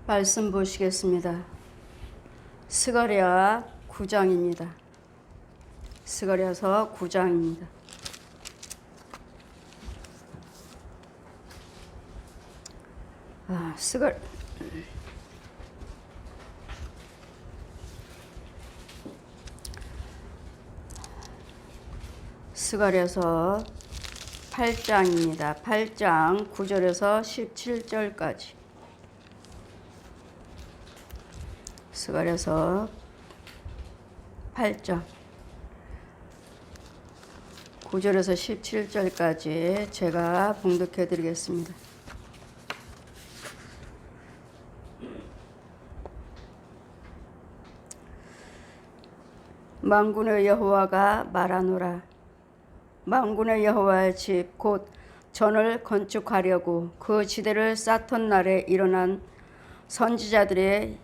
말씀 보시겠습니다. 스가랴 9장입니다. 스가랴서 9장입니다. 스가랴서 8장입니다. 8장 9절에서 17절까지. 스가랴서 8장 9절에서 17절까지 제가 봉독해 드리겠습니다. 만군의 여호와가 말하노라. 만군의 여호와의 집 곧 전을 건축하려고 그 지대를 쌓던 날에 일어난 선지자들의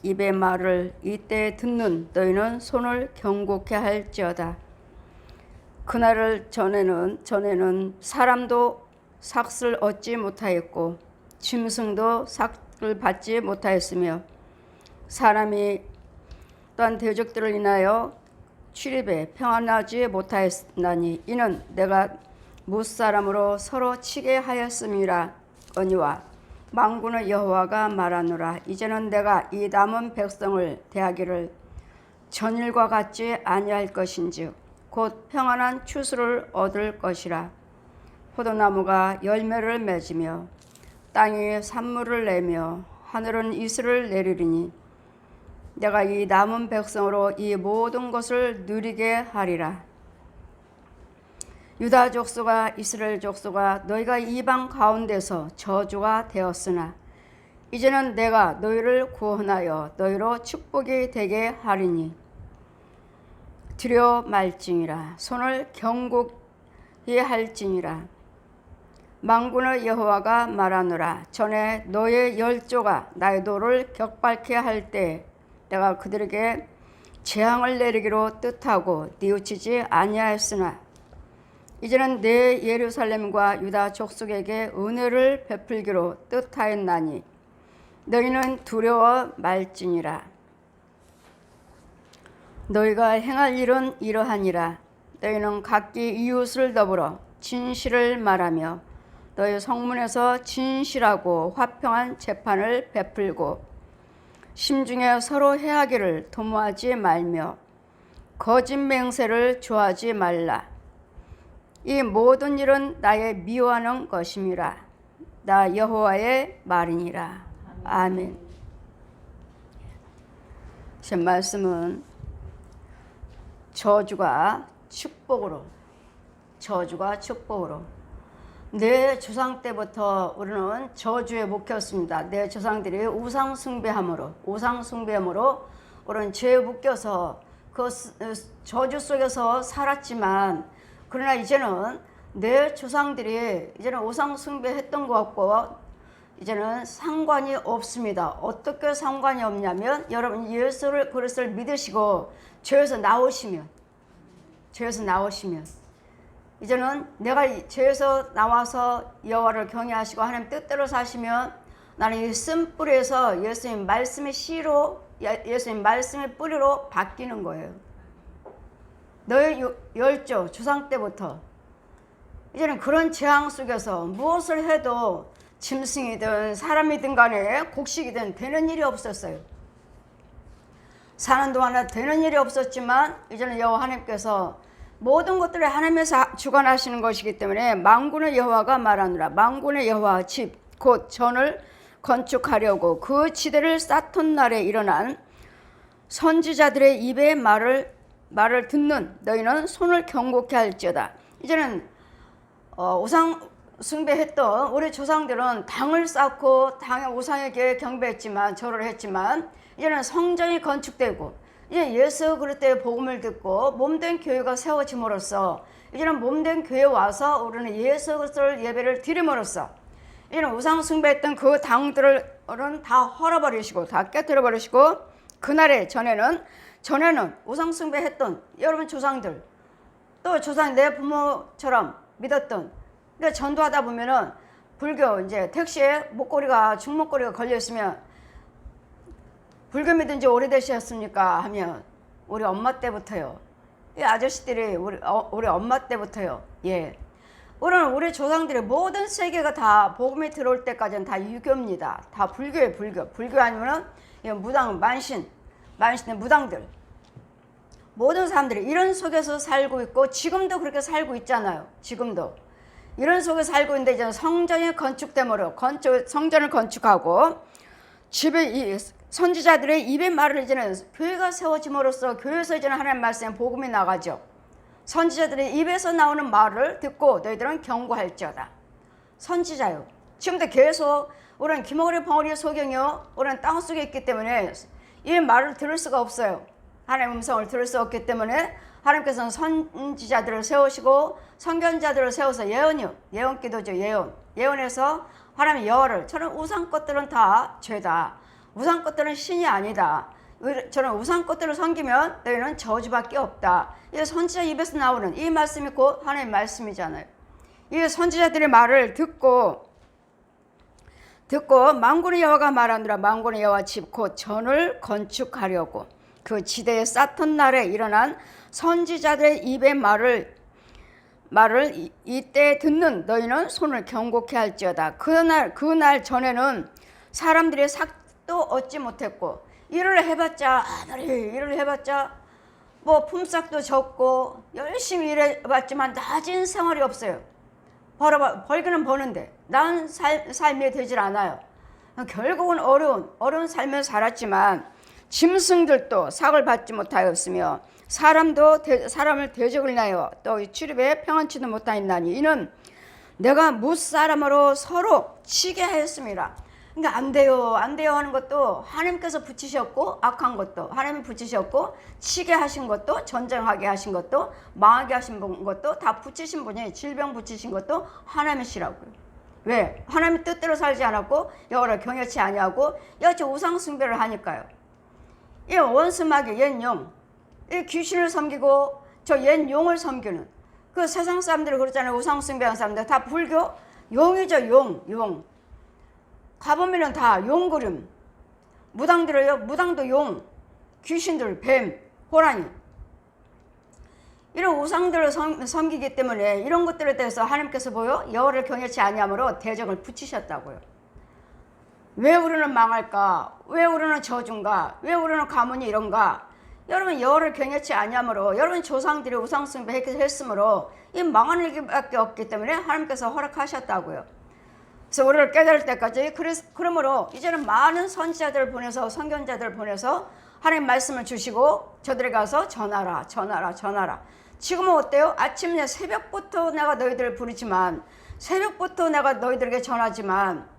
입의 말을 이때 듣는 너희는 손을 경고케 할지어다. 그날을 전에는 사람도 삭을 얻지 못하였고 짐승도 삭을 받지 못하였으며 사람이 또한 대적들을 인하여 출입에 평안하지 못하였나니 이는 내가 무사람으로 서로 치게 하였음이라. 거니와 만군의 여호와가 말하노라. 이제는 내가 이 남은 백성을 대하기를 전일과 같지 아니할 것인즉 곧 평안한 추수를 얻을 것이라. 포도나무가 열매를 맺으며 땅이 산물을 내며 하늘은 이슬을 내리리니 내가 이 남은 백성으로 이 모든 것을 누리게 하리라. 유다 족속과 이스라엘 족속과 너희가 이방 가운데서 저주가 되었으나 이제는 내가 너희를 구원하여 너희로 축복이 되게 하리니 두려워 말지니라. 손을 경고히 할지니라. 만군의 여호와가 말하노라. 전에 너의 열조가 나의 도를 격발케 할 때 내가 그들에게 재앙을 내리기로 뜻하고 뉘우치지 아니하였으나 이제는 내 예루살렘과 유다 족속에게 은혜를 베풀기로 뜻하였나니 너희는 두려워 말지니라. 너희가 행할 일은 이러하니라. 너희는 각기 이웃을 더불어 진실을 말하며 너희 성문에서 진실하고 화평한 재판을 베풀고 심중에 서로 해하기를 도모하지 말며 거짓 맹세를 좋아하지 말라. 이 모든 일은 나의 미워하는 것임이라. 나 여호와의 말이니라. 아멘. 제 말씀은 저주가 축복으로 내 조상 때부터 우리는 저주에 묶였습니다. 내 조상들이 우상 숭배함으로 우리는 죄에 묶여서 그 저주 속에서 살았지만 그러나 이제는 내 조상들이 이제는 우상 숭배했던 것 같고 이제는 상관이 없습니다. 어떻게 상관이 없냐면 여러분 예수 그리스도를 믿으시고 죄에서 나오시면 이제는 내가 죄에서 나와서 여호와를 경외하시고 하나님 뜻대로 사시면 나는 이 쓴뿌리에서 예수님 말씀의 씨로 예수님 말씀의 뿌리로 바뀌는 거예요. 너의 열조 조상 때부터 이제는 그런 재앙 속에서 무엇을 해도 짐승이든 사람이든 간에 곡식이든 되는 일이 없었어요. 사는 동안에 되는 일이 없었지만 이제는 여호와 하나님께서 모든 것들을 하나님에서 주관하시는 것이기 때문에 만군의 여호와가 말하노라. 만군의 여호와 집 곧 전을 건축하려고 그 지대를 쌓던 날에 일어난 선지자들의 입의 말을 듣는 너희는 손을 경고케 할지어다. 이제는 우상 숭배했던 우리 조상들은 당을 쌓고 당의 우상에게 경배했지만 절을 했지만 이제는 성전이 건축되고 이제 예수 그리스도의 복음을 듣고 몸된 교회가 세워짐으로써 이제는 몸된 교회에 와서 우리는 예수 그리스도를 예배를 드림으로써 이제는 우상 숭배했던 그 당들을 다 헐어버리시고 다 깨뜨려버리시고 그날에 전에는 우상 숭배했던 여러분 조상들 또 조상 내 부모처럼 믿었던 그러니까 전도하다 보면은 불교 이제 택시에 목걸이가 중목걸이가 걸려 있으면 불교 믿은 지 오래되셨습니까? 하면 우리 엄마 때부터요. 이 아저씨들이 우리 엄마 때부터요. 예. 우리 조상들의 모든 세계가 다 복음이 들어올 때까지는 다 유교입니다. 다 불교예요, 불교. 불교 아니면은 무당, 만신의 무당들. 모든 사람들이 이런 속에서 살고 있고 지금도 그렇게 살고 있잖아요. 지금도. 이런 속에 살고 있는데 이제 성전이 건축됨으로 성전을 건축하고 집에 선지자들의 입의 말을 이제는 교회가 세워짐으로써 교회에서 이제는 하나님 말씀에 복음이 나가죠. 선지자들의 입에서 나오는 말을 듣고 너희들은 경고할지어다. 선지자요. 지금도 계속 우리는 기머리 벙어리 소경이요. 우리는 땅속에 있기 때문에 이 말을 들을 수가 없어요. 하나님의 음성을 들을 수 없기 때문에 하나님께서는 선지자들을 세우시고 선견자들을 세워서 예언 기도죠. 예언에서 하나님의 여호와를 저는 우상 것들은 다 죄다. 우상 것들은 신이 아니다. 저는 우상 것들을 섬기면 너희는 저주밖에 없다. 이 선지자 입에서 나오는 이 말씀이 곧 하나님의 말씀이잖아요. 이 선지자들의 말을 듣고 만군의 여호와가 말하노라. 만군의 여호와 집 곧 전을 건축하려고 그 지대에 쌓던 날에 일어난 선지자들의 입의 말을 이때 듣는 너희는 손을 경고케 할지어다. 그날 전에는 사람들이 삭도 얻지 못했고 일을 해봤자 뭐 품삯도 적고 열심히 일해봤지만 낮은 생활이 없어요. 벌기는 버는데 나은 삶이 되질 않아요. 결국은 어려운 삶을 살았지만 짐승들도 삭을 받지 못하였으며 사람을 대적을 인하여 또 출입에 평안치도 못하였나니 이는 내가 무사람으로 서로 치게 하였습니다. 그러니까 안 돼요 하는 것도 하나님께서 붙이셨고 악한 것도 하나님이 붙이셨고 치게 하신 것도 전쟁하게 하신 것도 망하게 하신 것도 다 붙이신 분이 질병 붙이신 것도 하나님이시라고요. 왜? 하나님의 뜻대로 살지 않았고 여호와를 경외치 아니하고 여치 우상 숭배를 하니까요. 이 원수마귀 옛 용, 이 귀신을 섬기고 저 옛 용을 섬기는 그 세상 사람들이 그렇잖아요. 우상 숭배하는 사람들 다 불교 용이죠. 용. 가보면은 다 용그림. 무당도 용, 귀신들, 뱀, 호랑이. 이런 우상들을 섬기기 때문에 이런 것들에 대해서 하나님께서 여호와를 경외치 아니함으로 대적을 붙이셨다고요. 왜 우리는 망할까? 왜 우리는 저주인가? 왜 우리는 가문이 이런가? 여러분 여호와를 경외치 아니함으로 여러분 조상들이 우상 숭배했으므로 이 망하는 일밖에 없기 때문에 하나님께서 허락하셨다고요. 그래서 우리를 깨달을 때까지 그러므로 이제는 많은 선지자들을 보내서 선견자들을 보내서 하나님 말씀을 주시고 저들에 가서 전하라. 지금은 어때요? 아침에 새벽부터 내가 너희들을 부르지만 새벽부터 내가 너희들에게 전하지만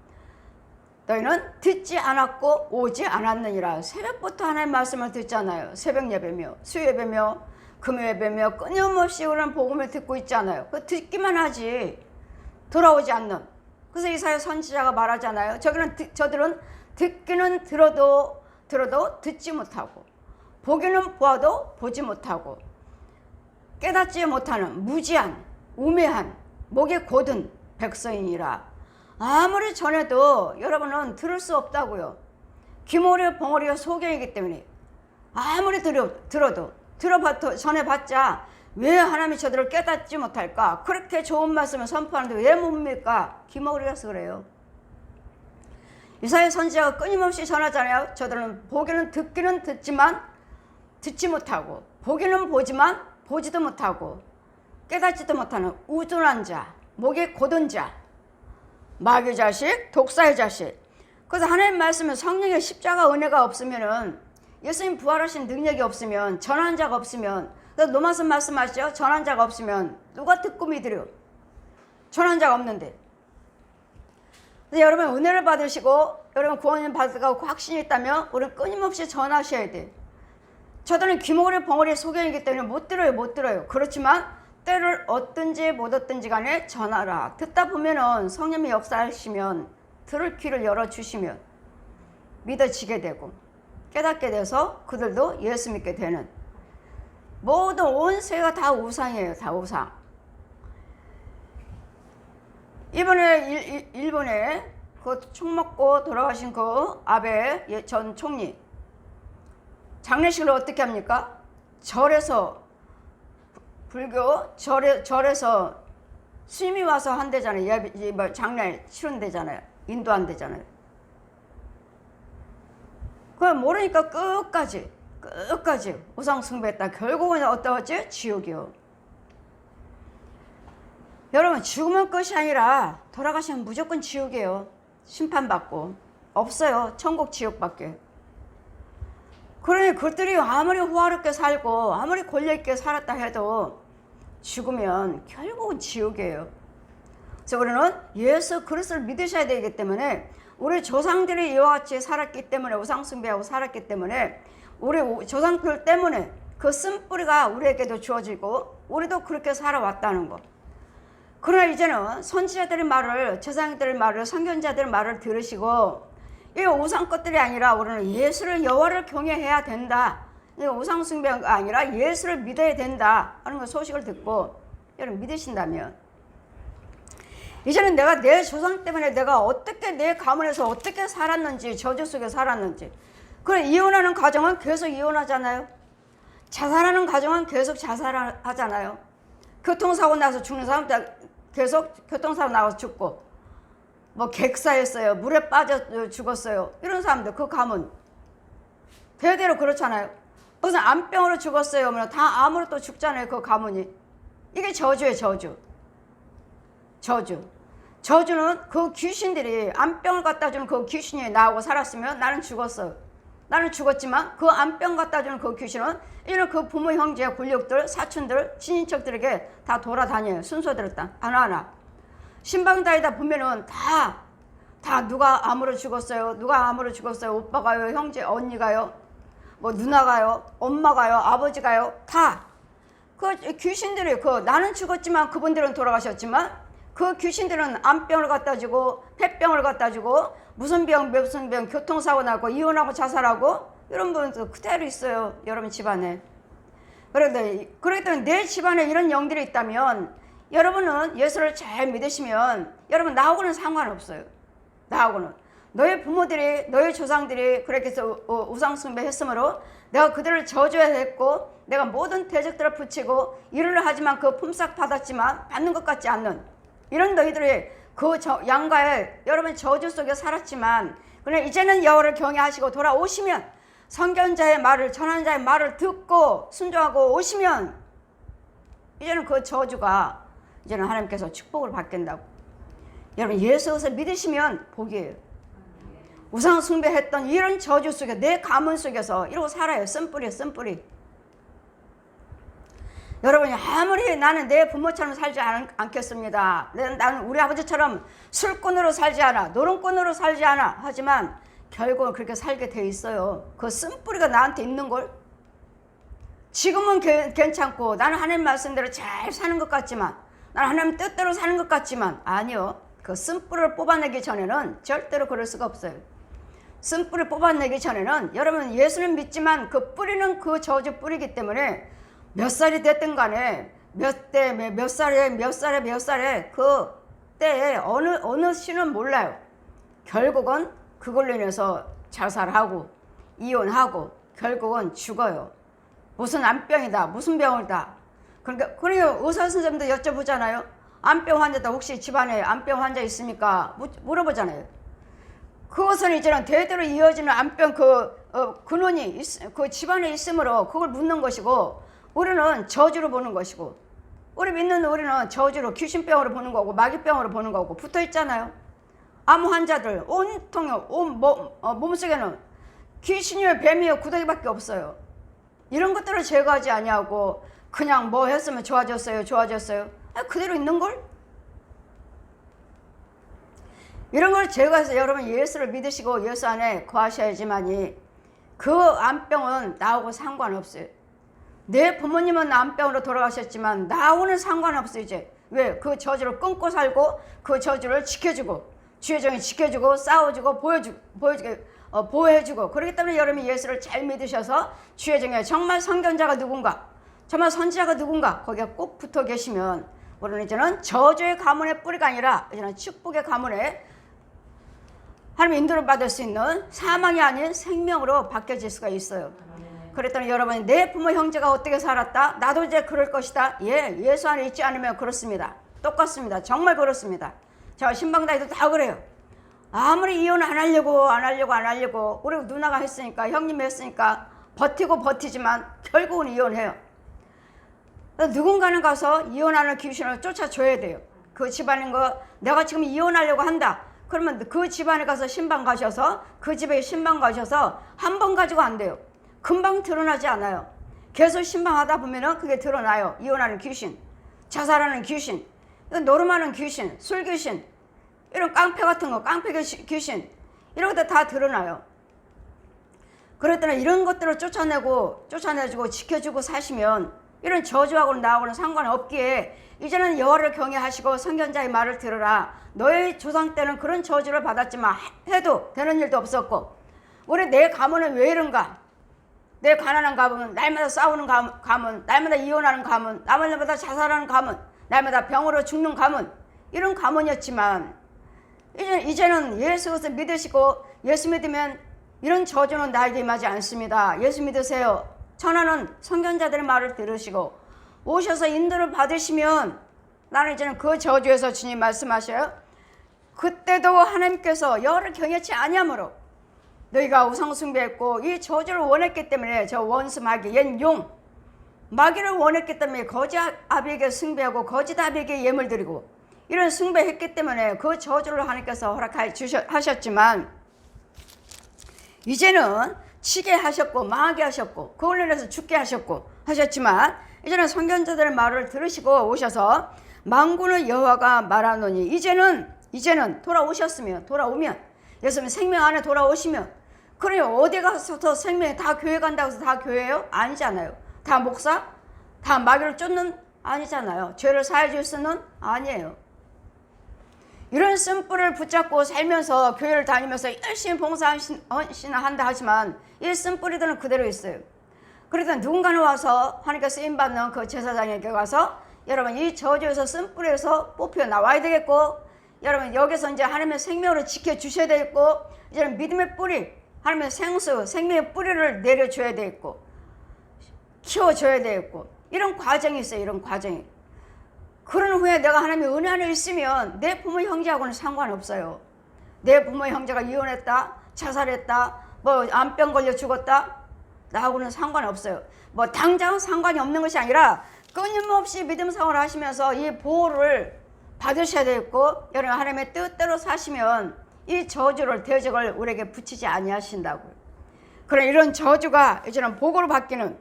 너희는 듣지 않았고 오지 않았느니라. 새벽부터 하나님 말씀을 듣잖아요. 새벽 예배며 수예배며 금요예배며 끊임없이 우리는 복음을 듣고 있잖아요. 그 듣기만 하지 돌아오지 않는. 그래서 이사야 선지자가 말하잖아요. 저들은 듣기는 들어도 듣지 못하고 보기는 보아도 보지 못하고 깨닫지 못하는 무지한 우매한 목이 곧은 백성이니라. 아무리 전해도 여러분은 들을 수 없다고요. 귀머리 벙어리가 소경이기 때문에 아무리 들어도 전해봤자 왜 하나님이 저들을 깨닫지 못할까? 그렇게 좋은 말씀을 선포하는데 왜 못 믿을까? 귀머리라서 그래요. 이사야 선지자가 끊임없이 전하잖아요. 저들은 듣기는 듣지만 듣지 못하고 보기는 보지만 보지도 못하고 깨닫지도 못하는 우둔한 자, 목이 곧은 자, 마귀 자식, 독사의 자식. 그래서 하나님 말씀은 성령의 십자가 은혜가 없으면은 예수님 부활하신 능력이 없으면 전한 자가 없으면 로마서 말씀하시죠. 전한 자가 없으면 누가 듣고 믿으려? 전한 자가 없는데. 그래서 여러분 은혜를 받으시고 여러분 구원을 받으고 확신이 있다면 우리는 끊임없이 전하셔야 돼. 저들은 귀머리 벙어리 소경이기 때문에 못 들어요. 그렇지만 때를 얻든지 못 얻든지 간에 전하라. 듣다 보면은 성령이 역사하시면 들을 귀를 열어주시면 믿어지게 되고 깨닫게 돼서 그들도 예수 믿게 되는. 모든 온 세계가 다 우상이에요. 다 우상. 이번에 일본에 그 총 먹고 돌아가신 그 아베 전 총리 장례식을 어떻게 합니까? 절에서 불교 절에서 스님이 와서 한대잖아요. 장례 치른대잖아요. 인도한대잖아요. 그걸 모르니까 끝까지 우상숭배했다. 결국은 어떠하지? 지옥이요. 여러분, 죽으면 끝이 아니라 돌아가시면 무조건 지옥이에요. 심판받고 없어요. 천국 지옥밖에. 그러니 그들이 아무리 호화롭게 살고 아무리 권력있게 살았다 해도 죽으면 결국은 지옥이에요. 그래서 우리는 예수 그리스도를 믿으셔야 되기 때문에, 우리 조상들이 이와 같이 살았기 때문에, 우상숭배하고 살았기 때문에, 우리 조상들 때문에 그 쓴뿌리가 우리에게도 주어지고 우리도 그렇게 살아왔다는 거. 그러나 이제는 선지자들의 말을, 제사장들의 말을, 선견자들의 말을 들으시고, 이 우상 것들이 아니라 우리는 예수를, 여호와를 경외해야 된다. 이거 우상 숭배가 아니라 예수를 믿어야 된다 하는 거 소식을 듣고 여러분 믿으신다면, 이제는 내가 내 조상 때문에 내가 어떻게 내 가문에서 어떻게 살았는지, 저주 속에 살았는지. 그래, 이혼하는 가정은 계속 이혼하잖아요. 자살하는 가정은 계속 자살하잖아요. 교통사고 나서 죽는 사람 계속 교통사고 나서 죽고, 뭐 객사했어요, 물에 빠져 죽었어요, 이런 사람들, 그 가문 대대로 그렇잖아요. 무슨 암병으로 죽었어요, 뭐 다 암으로 또 죽잖아요, 그 가문이. 이게 저주예요. 저주는 그 귀신들이, 암병을 갖다 주는 그 귀신이 나하고 살았으면 나는 죽었어요. 나는 죽었지만 그 암병 갖다 주는 그 귀신은 이런 그 부모, 형제, 권력들, 사촌들, 친인척들에게 다 돌아다녀요. 순서대로 하나하나. 신방다니다 보면은 다 누가 암으로 죽었어요, 누가 암으로 죽었어요, 오빠가요, 형제, 언니가요, 뭐 누나가요, 엄마가요, 아버지가요, 다 그 귀신들이, 나는 죽었지만 그분들은 돌아가셨지만 그 귀신들은 암병을 갖다 주고 폐병을 갖다 주고 무슨 병 교통사고 나고 이혼하고 자살하고 이런 분들 그대로 있어요, 여러분 집안에. 그렇기 때문에 내 집안에 이런 영들이 있다면, 여러분은 예수를 잘 믿으시면 여러분 나하고는 상관없어요. 나하고는. 너의 부모들이, 너의 조상들이 그렇게 해서 우상숭배 했으므로 내가 그들을 저주했고, 내가 모든 대적들을 붙이고 일을 하지만 그 품삯 받았지만 받는 것 같지 않는 이런 너희들이 그 양가의 여러분 저주 속에 살았지만, 그러나 이제는 여호와를 경외하시고 돌아오시면, 선견자의 말을, 전환자의 말을 듣고 순종하고 오시면, 이제는 그 저주가 이제는 하나님께서 축복을 받겠다고. 여러분 예수를 믿으시면 복이에요. 우상 숭배했던 이런 저주 속에, 내 가문 속에서 이러고 살아요. 쓴뿌리. 여러분이 아무리 나는 내 부모처럼 살지 않겠습니다, 나는 우리 아버지처럼 술꾼으로 살지 않아, 노름꾼으로 살지 않아 하지만 결국은 그렇게 살게 돼 있어요. 그 쓴뿌리가 나한테 있는걸. 지금은 괜찮고 나는 하나님 말씀대로 잘 사는 것 같지만, 나는 하나님 뜻대로 사는 것 같지만, 아니요. 그 쓴뿌리를 뽑아내기 전에는 절대로 그럴 수가 없어요. 쓴뿌리 뽑아내기 전에는 여러분 예수는 믿지만 그 뿌리는 그 저주 뿌리기 때문에 몇 살이 됐든 간에 몇 살에 그 때에 어느 시는 몰라요. 결국은 그걸로 인해서 자살하고 이혼하고 결국은 죽어요. 무슨 암병이다, 무슨 병이다. 그러니까 의사 선생님도 여쭤보잖아요. 암병 환자다, 혹시 집안에 암병 환자 있습니까? 물어보잖아요. 그것은 이제는 대대로 이어지는 암병 근원이 그 집안에 있으므로 그걸 묻는 것이고, 우리는 저주로 보는 것이고, 우리 믿는 우리는 저주로, 귀신병으로 보는 거고 마귀병으로 보는 거고 붙어 있잖아요. 암 환자들 온통에 몸속에는 귀신이요 뱀이요 구더기밖에 없어요. 이런 것들을 제거하지 아니하고 그냥 뭐 했으면 좋아졌어요. 그대로 있는걸? 이런 걸 제거해서 여러분 예수를 믿으시고 예수 안에 거하셔야지만이 그 암병은 나하고 상관없어요. 내 부모님은 암병으로 돌아가셨지만 나하고는 상관없어요. 이제 왜? 그 저주를 끊고 살고 그 저주를 지켜주고, 주의 종이 지켜주고 싸워주고 보호해주고. 그렇기 때문에 여러분이 예수를 잘 믿으셔서 주의 종에 정말 선견자가 누군가, 정말 선지자가 누군가 거기에 꼭 붙어 계시면, 우리는 이제는 저주의 가문의 뿌리가 아니라 이제는 축복의 가문에 하나님 인도를 받을 수 있는 사망이 아닌 생명으로 바뀌어질 수가 있어요. 그랬더니 여러분이 내 부모 형제가 어떻게 살았다? 나도 이제 그럴 것이다. 예, 예수 안에 있지 않으면 그렇습니다. 똑같습니다. 정말 그렇습니다. 저 신방다이도 다 그래요. 아무리 이혼 안 하려고 우리 누나가 했으니까 형님이 했으니까 버티지만 결국은 이혼해요. 누군가는 가서 이혼하는 귀신을 쫓아줘야 돼요. 그 집안인 거 내가 지금 이혼하려고 한다. 그러면 그 집안에 가서 신방 가셔서 그 집에 신방 가셔서 한 번 가지고 안 돼요. 금방 드러나지 않아요. 계속 신방하다 보면은 그게 드러나요. 이혼하는 귀신, 자살하는 귀신, 노름하는 귀신, 술 귀신, 이런 깡패 같은 거, 깡패 귀신 이런 것들 다 드러나요. 그랬더니 이런 것들을 쫓아내주고 지켜주고 사시면 이런 저주하고는 나하고는 상관이 없기에 이제는 여호와를 경외하시고 선견자의 말을 들으라. 너의 조상 때는 그런 저주를 받았지만 해도 되는 일도 없었고 우리 내 가문은 왜 이런가? 내 가난한 가문, 날마다 싸우는 가문, 날마다 이혼하는 가문, 날마다 자살하는 가문, 날마다 병으로 죽는 가문, 이런 가문이었지만 이제는 예수 그리스도 믿으시고 예수 믿으면 이런 저주는 나에게 임하지 않습니다. 예수 믿으세요. 천하는 선견자들의 말을 들으시고 오셔서 인도를 받으시면 나는 이제는 그 저주에서 주님 말씀하셔요. 그때도 하나님께서 여호와를 경외치 아니하므로 너희가 우상 숭배했고 이 저주를 원했기 때문에 저 원수 마귀 옛 용 마귀를 원했기 때문에 거짓 아비에게 숭배하고 거짓 아비에게 예물 드리고 이런 숭배했기 때문에 그 저주를 하나님께서 허락하셨지만 이제는 치게 하셨고 망하게 하셨고 그걸로 인해서 죽게 하셨지만 이제는 선견자들의 말을 들으시고 오셔서 만군의 여호와가 말하노니 이제는 돌아오면 예수님 생명 안에 돌아오시면 그래요. 어디 가서 생명이 다 교회 간다고 해서 다 교회예요? 아니잖아요. 다 목사? 다 마귀를 쫓는? 아니잖아요. 죄를 사해 줄 수는 아니에요. 이런 쓴뿌리를 붙잡고 살면서 교회를 다니면서 열심히 봉사한다 하지만 이 쓴뿌리들은 그대로 있어요. 그래서 누군가는 와서 하나님께 쓰임받는 그 제사장에게 가서 여러분 이 저주에서 쓴뿌리에서 뽑혀 나와야 되겠고 여러분 여기서 이제 하나님의 생명으로 지켜주셔야 되겠고 이제는 믿음의 뿌리 하나님의 생명의 뿌리를 내려줘야 되겠고 키워줘야 되겠고 이런 과정이 있어요. 이런 과정이. 그런 후에 내가 하나님의 은혜 안에 있으면 내 부모 형제하고는 상관없어요. 내 부모 형제가 이혼했다, 자살했다, 뭐 암병 걸려 죽었다, 나하고는 상관없어요. 뭐 당장 상관이 없는 것이 아니라 끊임없이 믿음 생활을 하시면서 이 보호를 받으셔야 되겠고 여러분 하나님의 뜻대로 사시면 이 저주를 대적을 우리에게 붙이지 아니하신다고요. 그런 이런 저주가 이제는 복으로 바뀌는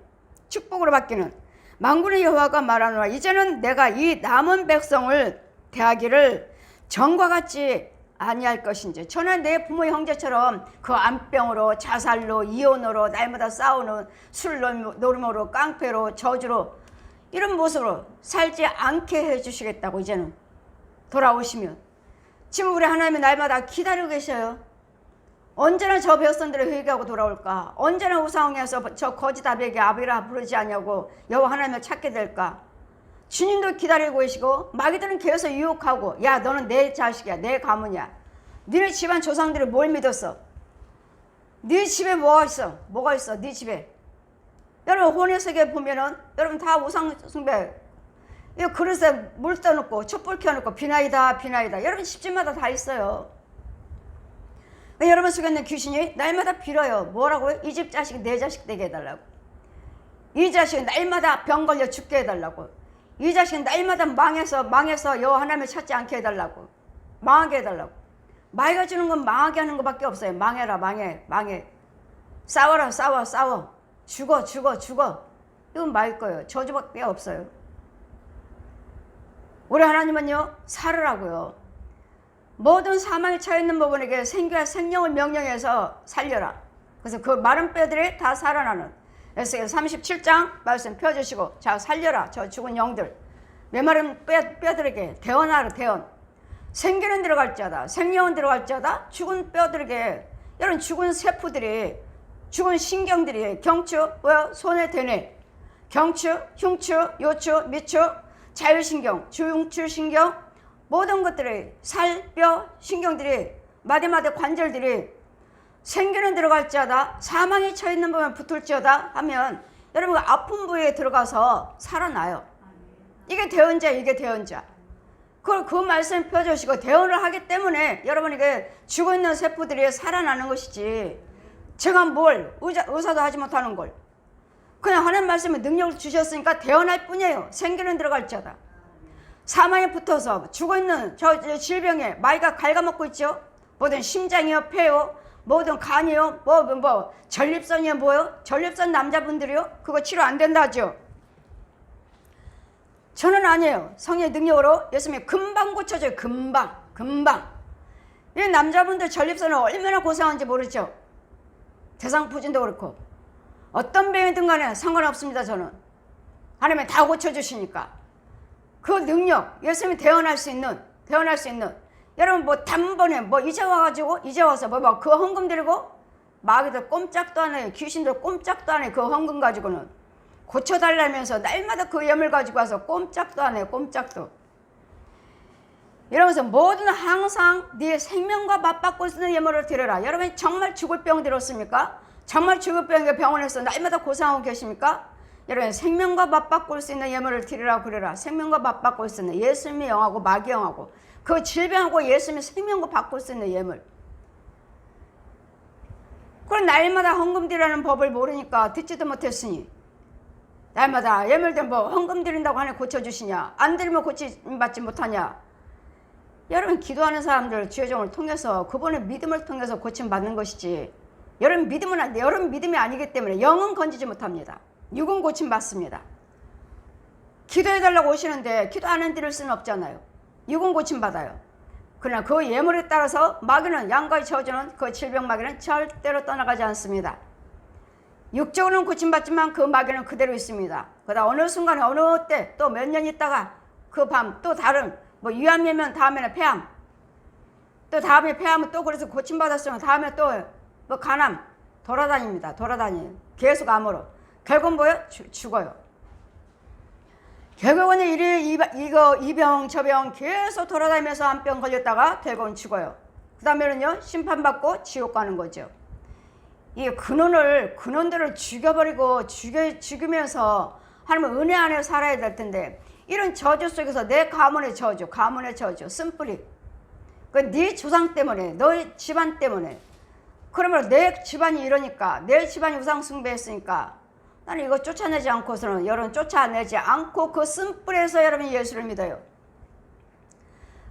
축복으로 바뀌는 만군의 여호와가 말하노라. 이제는 내가 이 남은 백성을 대하기를 전과 같이 아니할 것인지 저는 내 부모 형제처럼 그 암병으로 자살로 이혼으로 날마다 싸우는 술 노름으로 깡패로 저주로 이런 모습으로 살지 않게 해주시겠다고 이제는 돌아오시면 지금 우리 하나님이 날마다 기다리고 계셔요. 언제나 저 백성들을 회개하고 돌아올까? 언제나 우상에서 저 거짓 아비에게 아비라 부르지 않냐고 여호와 하나님을 찾게 될까? 주님도 기다리고 계시고 마귀들은 계속 유혹하고 야 너는 내 자식이야 내 가문이야 너네 집안 조상들이 뭘 믿었어? 네 집에 뭐가 있어 네 집에. 여러분 혼외세계 보면은 여러분 다 우상 숭배 이거 그릇에 물 떠놓고 촛불 켜놓고 비나이다 여러분 집집마다 다 있어요. 여러분 속에 있는 귀신이 날마다 빌어요. 뭐라고요? 이 집 자식 내 자식 되게 해달라고. 이 자식은 날마다 병 걸려 죽게 해달라고. 이 자식은 날마다 망해서 여호와 하나님을 찾지 않게 해달라고. 망하게 해달라고. 마귀가 주는 건 망하게 하는 것밖에 없어요. 망해라 망해. 싸워라 싸워. 죽어. 이건 마귀 거예요. 저주밖에 없어요. 우리 하나님은요 살으라고요. 모든 사망에 처해있는 부분에게 생기와 생명을 명령해서 살려라. 그래서 그 마른 뼈들이 다 살아나는 에스겔 37장 말씀 펴주시고 자 살려라 저 죽은 영들 메마른 뼈들에게 대언하라 대언. 생기는 들어갈지어다 생명은 들어갈지어다 죽은 뼈들에게 여러분 죽은 세포들이 죽은 신경들이 경추 손에 대뇌 경추 흉추 요추 미추 자율신경 주흉추신경 모든 것들이 살, 뼈, 신경들이 마디마디 관절들이 생기는 들어갈지어다 사망이 처있는 부분에 붙을지어다 하면 여러분 아픈 부위에 들어가서 살아나요. 이게 대언자, 이게 대언자. 그 말씀 펴주시고 대언을 하기 때문에 여러분 이게 죽어있는 세포들이 살아나는 것이지 제가 뭘 의사도 하지 못하는 걸 그냥 하나님 말씀에 능력을 주셨으니까 대언할 뿐이에요. 생기는 들어갈지어다 사망에 붙어서 죽어있는 저 질병에 마귀가 갉아먹고 있죠. 뭐든 심장이요, 폐요, 뭐든 간이요, 뭐 전립선이요, 뭐요? 전립선 남자분들이요? 그거 치료 안 된다죠. 저는 아니에요. 성령의 능력으로 예수님이 금방 고쳐줘요. 금방. 이 남자분들 전립선은 얼마나 고생하는지 모르죠. 대상포진도 그렇고 어떤 병이든 간에 상관없습니다. 저는 하나님이 다 고쳐주시니까 그 능력 예수님이 대언할 수 있는 여러분 뭐 단번에 뭐 이제 와서 그 헌금 드리고 마귀들 꼼짝도 안 해요. 귀신들 꼼짝도 안 해. 그 헌금 가지고는 고쳐달라면서 날마다 그 예물 가지고 와서 꼼짝도 안 해요. 꼼짝도. 이러면서 뭐든 항상 네 생명과 맞바꿀 수 있는 예물을 드려라. 여러분 정말 죽을 병 들었습니까? 정말 죽을 병에 병원에서 날마다 고생하고 계십니까? 여러분 생명과 맞바꿀 수 있는 예물을 드리라고 그래라. 생명과 맞바꿀 수 있는 예수님의 영하고 마귀 영하고 그 질병하고 예수님의 생명과 바꿀 수 있는 예물. 그럼 날마다 헌금 드리라는 법을 모르니까 듣지도 못했으니 날마다 예물들 뭐 헌금 드린다고 하니 고쳐주시냐? 안 드리면 고침받지 못하냐? 여러분 기도하는 사람들 주의 종을 통해서 그분의 믿음을 통해서 고침받는 것이지 여러분 믿음은 안 돼. 여러분 믿음이 아니기 때문에 영은 건지지 못합니다. 육은 고침받습니다. 기도해달라고 오시는데 기도 안 드릴 수는 없잖아요. 육은 고침받아요. 그러나 그 예물에 따라서 마귀는 양가의 저주는 그 질병 마귀는 절대로 떠나가지 않습니다. 육적으로는 고침받지만 그 마귀는 그대로 있습니다. 그러다 어느 순간에 어느 때 또 몇 년 있다가 그 밤 또 다른 뭐 위암이면 다음에는 폐암 또 다음에 폐암은 또 그래서 고침받았으면 다음에 또 뭐 간암 돌아다닙니다. 돌아다녀요. 계속 암으로. 결국은 뭐예요? 죽어요. 결국은 이 병 저 병 계속 돌아다니면서 한 병 걸렸다가 결국은 죽어요. 그 다음에는요 심판받고 지옥 가는 거죠. 이 근원들을 죽여버리고 죽이면서 하나님은 은혜 안에 살아야 될 텐데 이런 저주 속에서 내 가문의 저주 쓴뿌리 그 네 조상 때문에 너의 집안 때문에 그러면 내 집안이 이러니까 내 집안이 우상 숭배했으니까 나는 이거 쫓아내지 않고서는 여러분 쫓아내지 않고 그 쓴뿌리에서 여러분이 예수를 믿어요.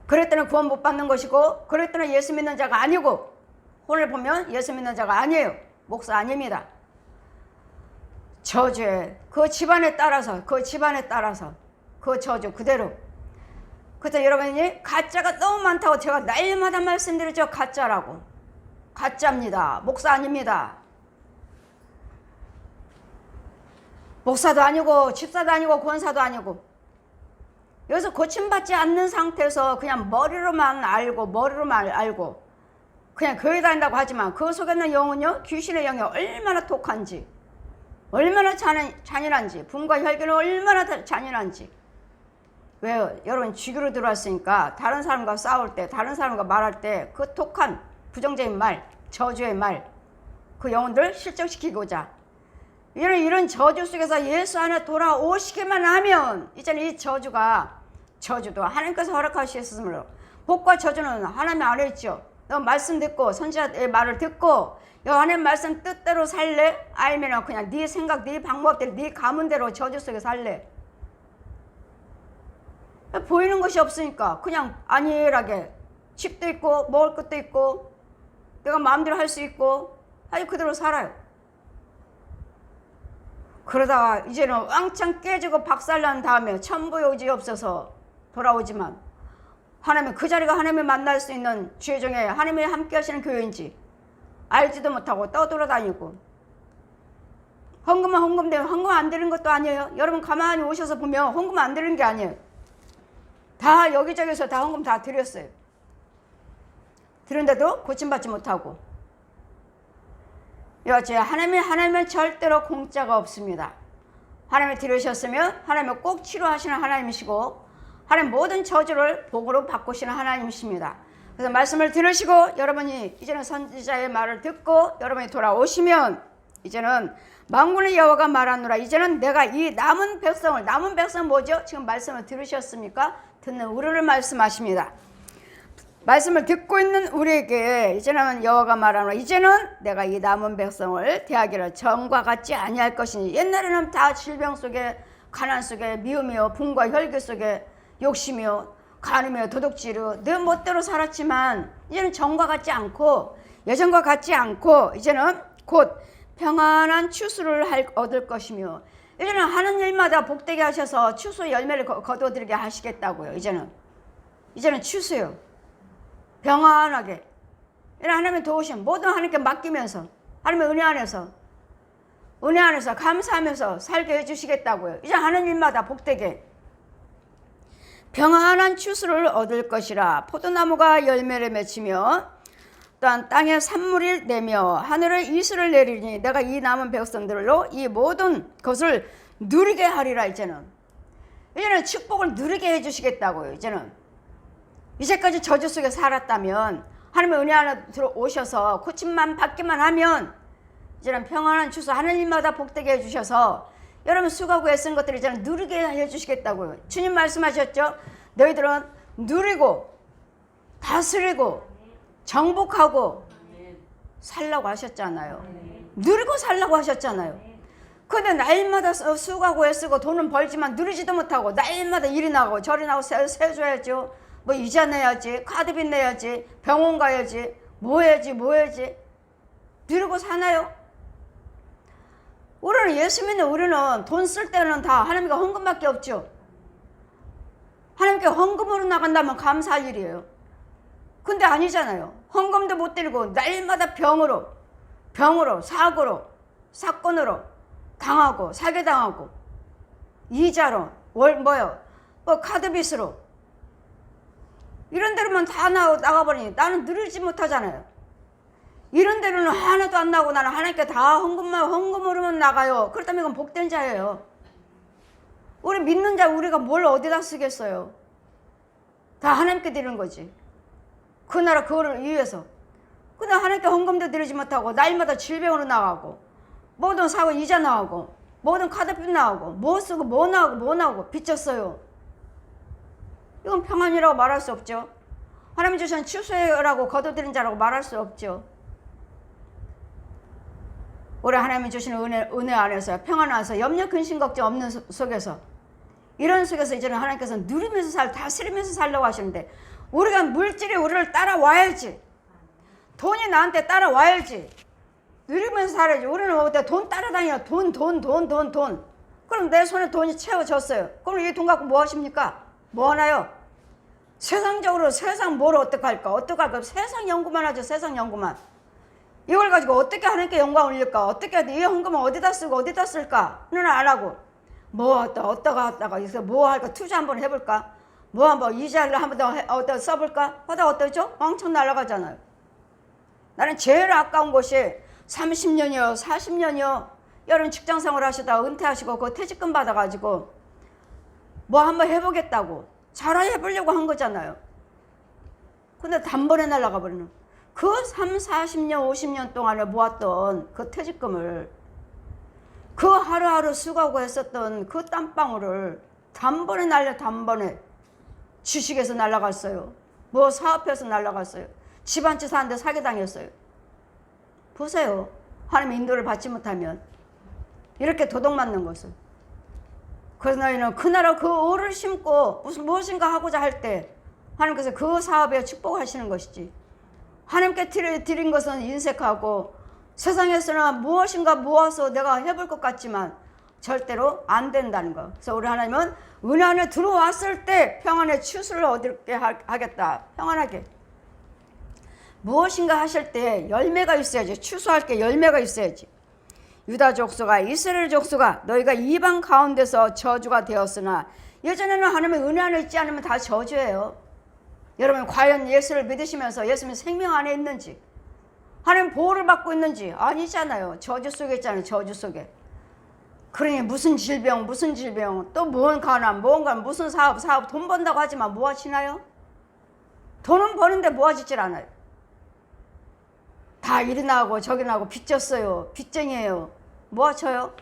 그랬더니 구원 못 받는 것이고 그랬더니 예수 믿는 자가 아니고 오늘 보면 예수 믿는 자가 아니에요. 목사 아닙니다. 저주에 그 집안에 따라서 그 저주 그대로. 그래서 여러분이 가짜가 너무 많다고 제가 날마다 말씀드리죠. 가짜라고. 가짜입니다. 목사 아닙니다. 목사도 아니고 집사도 아니고 권사도 아니고 여기서 고침받지 않는 상태에서 그냥 머리로만 알고 그냥 교회 다닌다고 하지만 그 속에 있는 영은요 귀신의 영이 얼마나 독한지 얼마나 잔인한지 분과 혈기는 얼마나 잔인한지. 왜요? 여러분 주교로 들어왔으니까 다른 사람과 싸울 때 다른 사람과 말할 때 그 독한 부정적인 말 저주의 말 그 영혼들을 실족시키고자 이런 저주 속에서 예수 안에 돌아오시기만 하면 이제는 이 저주도 하나님께서 허락하셨으므로 복과 저주는 하나님 안에 있죠. 너 말씀 듣고 선지자의 말을 듣고 너 하나님 말씀 뜻대로 살래? 아니면 그냥 네 생각 네 방법대로 네 가문대로 저주 속에 살래? 보이는 것이 없으니까 그냥 안일하게 집도 있고 먹을 것도 있고 내가 마음대로 할 수 있고 아주 그대로 살아요. 그러다가 이제는 왕창 깨지고 박살난 다음에 천부의 의지 없어서 돌아오지만 하나님 그 자리가 하나님을 만날 수 있는 주의 종에 하나님이 함께 하시는 교회인지 알지도 못하고 떠돌아다니고 헌금은 헌금되면 헌금 안 드리는 것도 아니에요. 여러분 가만히 오셔서 보면 헌금 안 드리는 게 아니에요. 다 여기저기서 다 헌금 다 드렸어요. 드렸는데도 고침받지 못하고 여제 하나님은 절대로 공짜가 없습니다. 하나님이 들으셨으면 하나님은 꼭 치료하시는 하나님이시고 하나님 모든 저주를 복으로 바꾸시는 하나님이십니다. 그래서 말씀을 들으시고 여러분이 이제는 선지자의 말을 듣고 여러분이 돌아오시면 이제는 만군의 여호와가 말하노라. 이제는 내가 이 남은 백성을, 남은 백성 뭐죠? 지금 말씀을 들으셨습니까? 듣는 우리를 말씀하십니다. 말씀을 듣고 있는 우리에게 이제는 여호와가 말하노라. 이제는 내가 이 남은 백성을 대하기를 전과 같지 아니할 것이니. 옛날에는 다 질병 속에, 가난 속에, 미움이요 분과 혈기 속에, 욕심이요 간음이요 도둑질이요 내 멋대로 살았지만 이제는 전과 같지 않고 예전과 같지 않고 이제는 곧 평안한 추수를 얻을 것이며, 이제는 하는 일마다 복되게 하셔서 추수 열매를 거두어들게 하시겠다고요. 이제는 추수요. 평안하게 하나님의 도우심 모든 하나님께 맡기면서 하나님의 은혜 안에서 감사하면서 살게 해주시겠다고요. 이제 하는 일마다 복되게 평안한 추수를 얻을 것이라. 포도나무가 열매를 맺히며 또한 땅에 산물이 내며 하늘에 이슬을 내리니 내가 이 남은 백성들로 이 모든 것을 누리게 하리라. 이제는 축복을 누리게 해주시겠다고요. 이제까지 저주 속에 살았다면 하나님의 은혜 안에 들어오셔서 고침만 받기만 하면 이제는 평안한 추수 하늘마다 복되게 해주셔서 여러분 수고하고 애쓴 것들을 이제는 누리게 해주시겠다고요. 주님 말씀하셨죠. 너희들은 누리고 다스리고 정복하고 살라고 하셨잖아요. 누리고 살라고 하셨잖아요. 근데 날마다 수고하고 애쓰고 돈은 벌지만 누리지도 못하고 날마다 일이 나고 저리 나고 세줘야죠. 뭐 이자 내야지, 카드비 내야지, 병원 가야지, 뭐 해야지 누리고 사나요? 우리는 예수 믿는 우리는 돈 쓸 때는 다 하나님께 헌금밖에 없죠. 하나님께 헌금으로 나간다면 감사할 일이에요. 근데 아니잖아요. 헌금도 못 드리고 날마다 병으로 사고로 사건으로 당하고 사기당하고 이자로 카드빚으로 이런 데로만 다 나가버리니 나는 누리지 못하잖아요. 이런 데로는 하나도 안 나오고 나는 하나님께 다 헌금으로만 나가요. 그렇다면 이건 복된 자예요. 우리 믿는 자 우리가 뭘 어디다 쓰겠어요. 다 하나님께 드리는 거지. 그 나라 그거를 위해서. 근데 하나님께 헌금도 드리지 못하고 날마다 질병으로 나가고 모든 사고 이자 나오고 모든 카드빚 나오고 뭐 쓰고 뭐 나오고 빚졌어요. 이건 평안이라고 말할 수 없죠. 하나님 주신 추수라고 거둬들인 자라고 말할 수 없죠. 우리 하나님이 주시는 은혜 안에서 평안 안에서 염려 근심 걱정 없는 속에서 이런 속에서 이제는 하나님께서 누리면서 다스리면서 살려고 하시는데 우리가 물질이 우리를 따라와야지. 돈이 나한테 따라와야지. 누리면서 살아야지. 우리는 어때 돈 따라다니냐. 돈. 그럼 내 손에 돈이 채워졌어요. 그럼 이 돈 갖고 뭐 하십니까? 뭐 하나요? 세상적으로 세상 뭘 어떡할까? 세상 연구만 하죠. 세상 연구만. 이걸 가지고 어떻게 하나님께 영광 올릴까? 어떻게 이 헌금을 어디다 쓰고 어디다 쓸까?는 안 하고 어디다가 여기서 뭐 할까? 투자 한번 해볼까? 뭐 한번 이자를 한번 더 써볼까? 하다 어떠죠? 왕창 날아가잖아요. 나는 제일 아까운 것이 30년이요 40년이요 여러분 직장생활 하시다가 은퇴하시고 그 퇴직금 받아가지고 뭐 한번 해보겠다고 잘해보려고 한 거잖아요. 근데 단번에 날아가 버리는 그 3, 40년 50년 동안에 모았던 그 퇴직금을 그 하루하루 수고하고 했었던 그 땀방울을 단번에 주식에서 날아갔어요. 뭐 사업해서 날아갔어요. 집 한 채 사는데 사기당했어요. 보세요. 하나님의 인도를 받지 못하면 이렇게 도둑맞는 것을. 그래서 너희는 그 나라 그 오를 심고 무엇인가 하고자 할 때 하나님께서 그 사업에 축복하시는 것이지. 하나님께 드린 것은 인색하고 세상에서는 무엇인가 모아서 내가 해볼 것 같지만 절대로 안 된다는 거. 그래서 우리 하나님은 은혜 안에 들어왔을 때 평안의 추수를 얻게 하겠다. 평안하게. 무엇인가 하실 때 열매가 있어야지. 추수할 게 열매가 있어야지. 유다 족속아 이스라엘 족속아 너희가 이방 가운데서 저주가 되었으나 예전에는 하나님의 은혜 안에 있지 않으면 다 저주예요. 여러분 과연 예수를 믿으시면서 예수님 생명 안에 있는지 하나님 보호를 받고 있는지 아니잖아요. 저주 속에 있잖아요. 저주 속에. 그러니 무슨 질병 또 뭔 가난 무슨 사업 돈 번다고 하지만 뭐 하시나요? 돈은 버는데 모아지질 않아요. 다 이리 나가고 저기 나가고 빚졌어요. 빚쟁이에요. 모아쳐요.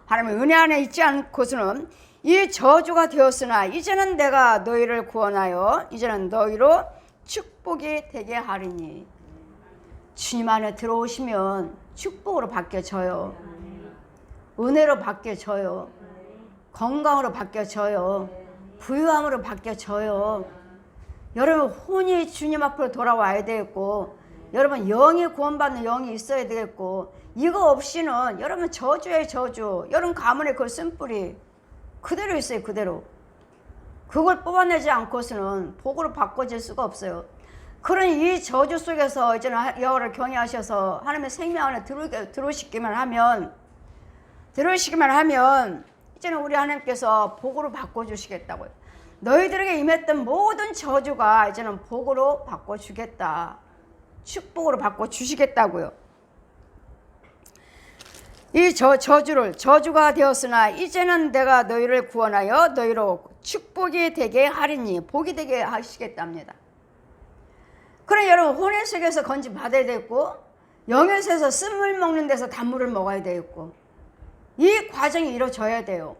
하나님의 은혜 안에 있지 않고서는 이 저주가 되었으나 이제는 내가 너희를 구원하여 이제는 너희로 축복이 되게 하리니. 주님 안에 들어오시면 축복으로 바뀌어져요. 은혜로 바뀌어져요. 건강으로 바뀌어져요. 부유함으로 바뀌어져요. 여러분 혼이 주님 앞으로 돌아와야 되겠고, 여러분 영이 구원받는 영이 있어야 되겠고, 이거 없이는 여러분 저주예요. 저주. 여러분 가문의 그 쓴뿌리 그대로 있어요. 그대로. 그걸 뽑아내지 않고서는 복으로 바꿔질 수가 없어요. 그러니 이 저주 속에서 이제는 여호와를 경외하셔서 하나님의 생명 안에 들어오시기만 하면 이제는 우리 하나님께서 복으로 바꿔주시겠다고요. 너희들에게 임했던 모든 저주가 이제는 복으로 바꿔주겠다. 축복으로 바꿔주시겠다고요. 이 저주가 되었으나 이제는 내가 너희를 구원하여 너희로 축복이 되게 하리니. 복이 되게 하시겠답니다. 그럼 여러분 혼의 속에서 건지 받아야 되겠고, 영의 속에서 쓴물 먹는 데서 단물을 먹어야 되겠고, 이 과정이 이루어져야 돼요.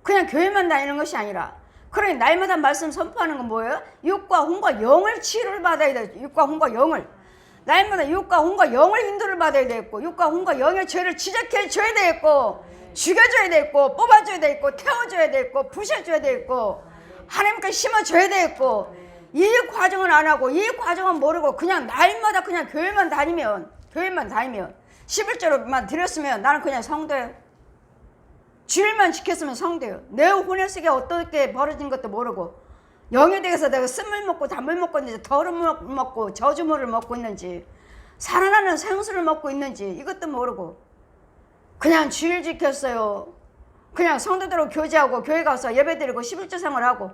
그냥 교회만 다니는 것이 아니라. 그러니 날마다 말씀 선포하는 건 뭐예요? 육과 혼과 영을 치유를 받아야 돼요. 육과 혼과 영을. 날마다 육과 혼과 영을 인도를 받아야 되겠고, 육과 혼과 영의 죄를 지적해 줘야 되겠고, 죽여줘야 되겠고, 뽑아줘야 되겠고, 태워줘야 되겠고, 부셔줘야 되겠고, 하나님께 심어줘야 되겠고, 이 과정은 안 하고 이 과정은 모르고 그냥 날마다 그냥 교회만 다니면 11조로만 드렸으면 나는 그냥 성도예요. 주일만 지켰으면 성도예요. 내 혼의 속에 어떻게 벌어진 것도 모르고, 영에 대해서 내가 쓴물 먹고 단물 먹고 있는지, 더러움을 먹고 저주물을 먹고 있는지, 살아나는 생수를 먹고 있는지 이것도 모르고 그냥 주일 지켰어요. 그냥 성도들하고 교제하고 교회 가서 예배드리고 11조 생활하고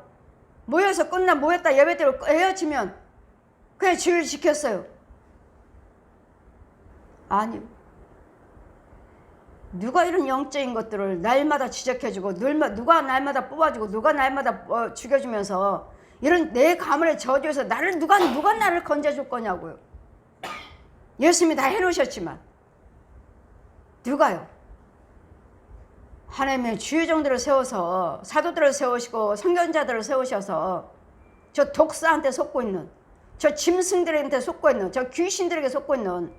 모였다 예배드리고 헤어지면 그냥 주일 지켰어요. 아니요. 누가 이런 영적인 것들을 날마다 지적해주고, 누가 날마다 뽑아주고, 누가 날마다 죽여주면서 이런 내 가문의 저주에서 누가 나를 건져줄 거냐고요. 예수님이 다 해놓으셨지만 누가요? 하나님의 주의종들을 세워서 사도들을 세우시고 선견자들을 세우셔서 저 독사한테 속고 있는, 저 짐승들한테 속고 있는, 저 귀신들에게 속고 있는,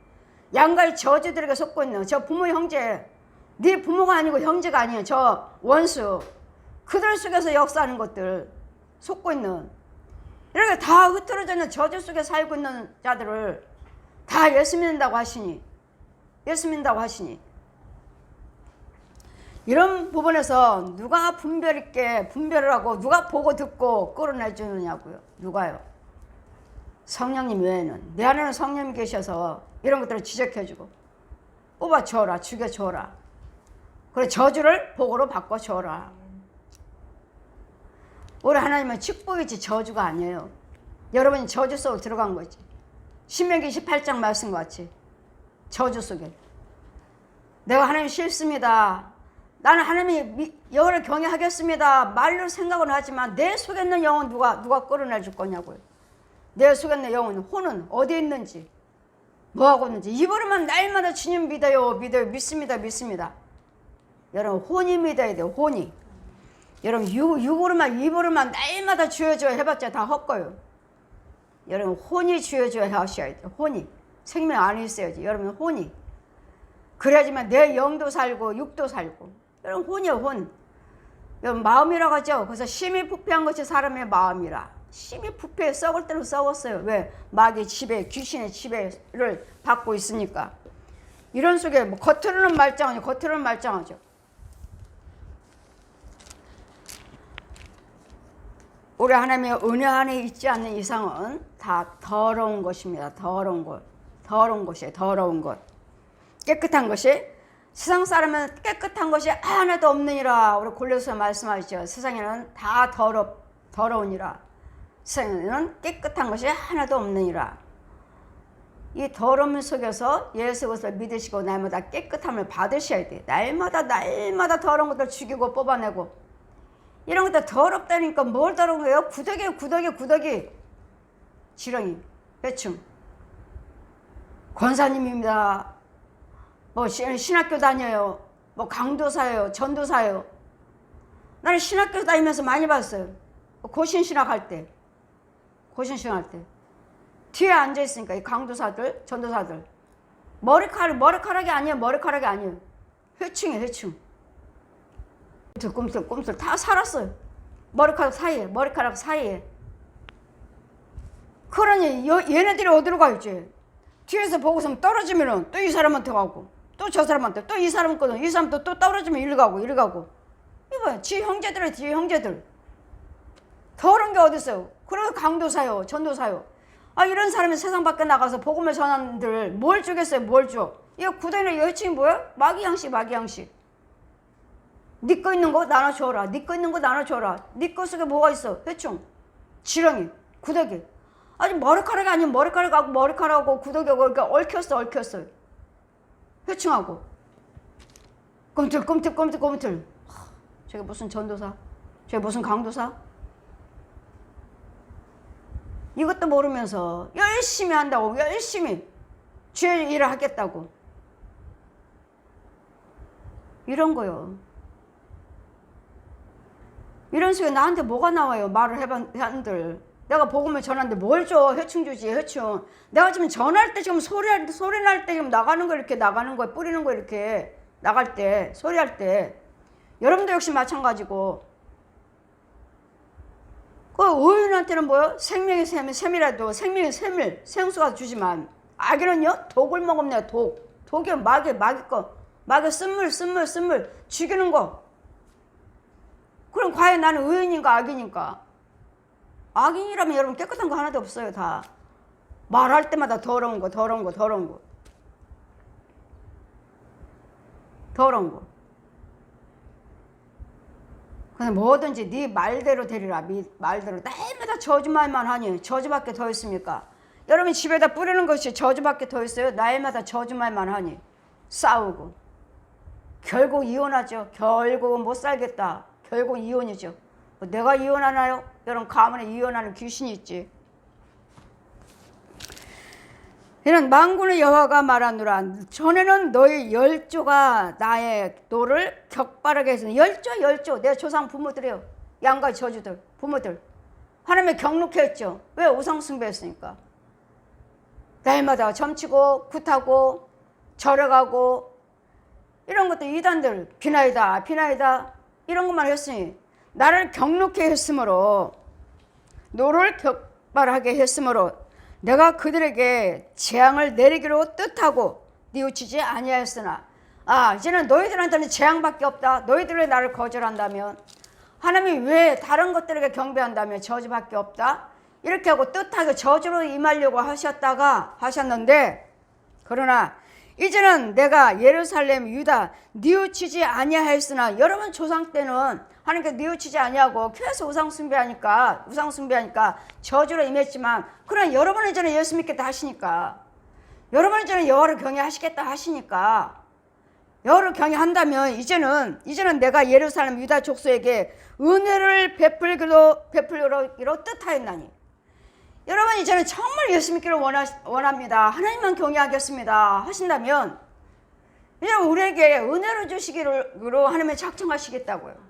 양가의 저주들에게 속고 있는 저 부모 형제, 네 부모가 아니고 형제가 아니에요. 저 원수, 그들 속에서 역사하는 것들 속고 있는, 이렇게 다 흐트러져 있는 저주 속에 살고 있는 자들을 다 예수 믿는다고 하시니 이런 부분에서 누가 분별 있게 분별을 하고 누가 보고 듣고 끌어내주느냐고요. 누가요? 성령님 외에는. 내 안에는 성령님 계셔서 이런 것들을 지적해주고 뽑아줘라, 죽여줘라. 그래 저주를 복으로 바꿔줘라. 우리 하나님은 축복이지 저주가 아니에요. 여러분이 저주 속으로 들어간 거지. 신명기 18장 말씀과 같이 저주 속에 내가 하나님 싫습니다, 나는 하나님이 여호와를 경외하겠습니다 말로 생각은 하지만 내 속에 있는 영은 누가 끌어내줄 거냐고요. 내 속에 있는 영은, 혼은 어디에 있는지, 뭐하고 있는지. 입으로만 날마다 주님 믿어요 믿습니다. 여러분 혼이 믿어야 돼요. 혼이. 여러분 입으로만 날마다 주여주여 해봤자 다 헛거예요. 여러분 혼이 주여주여 하셔야 돼요. 혼이. 생명 안에 있어야지. 여러분 혼이. 그래야지만 내 영도 살고 육도 살고. 여러분 혼이요, 혼. 여러분 마음이라고 하죠. 그래서 심히 부패한 것이 사람의 마음이라. 심히 부패해. 썩을 대로 썩었어요. 왜? 마귀의 지배, 귀신의 지배를 받고 있으니까. 이런 속에 뭐 겉으로는 말짱하죠. 우리 하나님의 은혜 안에 있지 않는 이상은 다 더러운 것입니다. 더러운 것이에요. 더러운 것. 깨끗한 것이, 세상 사람은 깨끗한 것이 하나도 없느니라. 우리 골로새 말씀하시죠. 세상에는 다 더러우니라. 세상에는 깨끗한 것이 하나도 없느니라. 이 더러움 속에서 예수 그리스도를 믿으시고 날마다 깨끗함을 받으셔야 돼요. 날마다 더러운 것들 죽이고 뽑아내고. 이런 것들 더럽다니까 뭘 더러운 거예요? 구더기예요, 구더기. 지렁이, 회충. 권사님입니다. 뭐 신학교 다녀요. 뭐 강도사예요. 전도사예요. 나는 신학교 다니면서 많이 봤어요. 고신신학 할 때. 고신신학 할 때. 뒤에 앉아있으니까 이 강도사들, 전도사들. 머리카락이 아니에요. 머리카락이 아니에요. 회충이에요. 회충. 꿈틀꿈틀 다 살았어요. 머리카락 사이에. 그러니 얘네들이 어디로 가야지? 뒤에서 보고서 떨어지면은 또 이 사람한테 가고 또 저 사람한테 또 이 사람 거든 이 사람 또 떨어지면 이리 가고 이봐요. 지 형제들이에요. 지 형제들. 더러운 게 어딨어요? 그래서 강도사요. 전도사요. 아, 이런 사람이 세상 밖에 나가서 복음을 전하는들 뭘 주겠어요? 뭘 줘? 이거 구단의 여친이 뭐야? 마귀양식. 네 거 있는 거 나눠줘라. 네 거 있는 거 나눠줘라. 네 거 속에 뭐가 있어? 회충, 지렁이, 구더기. 아니 머리카락이 아니면 머리카락하고 구더기하고 그러니까 얽혔어요. 회충하고 꿈틀. 저게 무슨 전도사? 저게 무슨 강도사? 이것도 모르면서 열심히 한다고 열심히 죄 일을 하겠다고 이런 거요. 이런 식으로 나한테 뭐가 나와요? 말을 한들 내가 복음을 전하는데 뭘 줘? 회충 주지. 회충. 내가 지금 전할 때 지금 소리 날 때 지금 나가는 거 이렇게 나가는 거에 뿌리는 거 이렇게 나갈 때 소리할 때 여러분도 역시 마찬가지고 그 의인한테는 뭐요? 생명의 샘이라도 생명의 샘을 생수가 주지만 악인은요 독을 먹었네요. 독이 마귀 쓴물 죽이는 거. 그럼 과연 나는 의인인가 악인인가? 악인이라면 여러분 깨끗한 거 하나도 없어요. 다 말할 때마다 더러운 거. 그냥 뭐든지 네 말대로 되리라. 네 말대로 날마다 저주말만 하니 저주밖에 더 있습니까? 여러분 집에다 뿌리는 것이 저주밖에 더 있어요? 날마다 저주말만 하니 싸우고 결국 이혼하죠. 결국은 못 살겠다. 결국 이혼이죠. 내가 이혼하나요? 여러분 가문에 이혼하는 귀신이 있지. 이는 만군의 여호와가 말하노라. 전에는 너희 열조가 나의 노를 격발하게 했으니 열조 내 조상 부모들이요. 양가 저주들 부모들 하나님의 경록해 했죠. 왜? 우상 숭배했으니까. 날마다 점치고 굿하고 절여가고 이런 것도 이단들 비나이다 이런 것만 했으니 나를 경록해 했으므로 노를 격발하게 했으므로 내가 그들에게 재앙을 내리기로 뜻하고 뉘우치지 아니하였으나 이제는 너희들한테는 재앙밖에 없다. 너희들이 나를 거절한다면 하나님이 왜 다른 것들에게 경배한다면 저주밖에 없다. 이렇게 하고 뜻하게 저주로 임하려고 하셨는데 그러나 이제는 내가 예루살렘 유다 뉘우치지 아니하였으나 여러분 조상 때는 하나님께 뉘우치지 아니하고 계속 우상 숭배하니까 저주로 임했지만 그러나 여러분 이제는 예수 믿겠다 하시니까 여러분 이제는 여호와를 경외하시겠다 하시니까 여호와를 경외한다면 이제는 내가 예루살렘 유다 족속에게 은혜를 베풀기로 뜻하였나니 여러분 이제는 정말 예수 믿기를 원합니다. 하나님만 경외하겠습니다 하신다면 이제 우리에게 은혜로 주시기로 하나님이 작정하시겠다고요.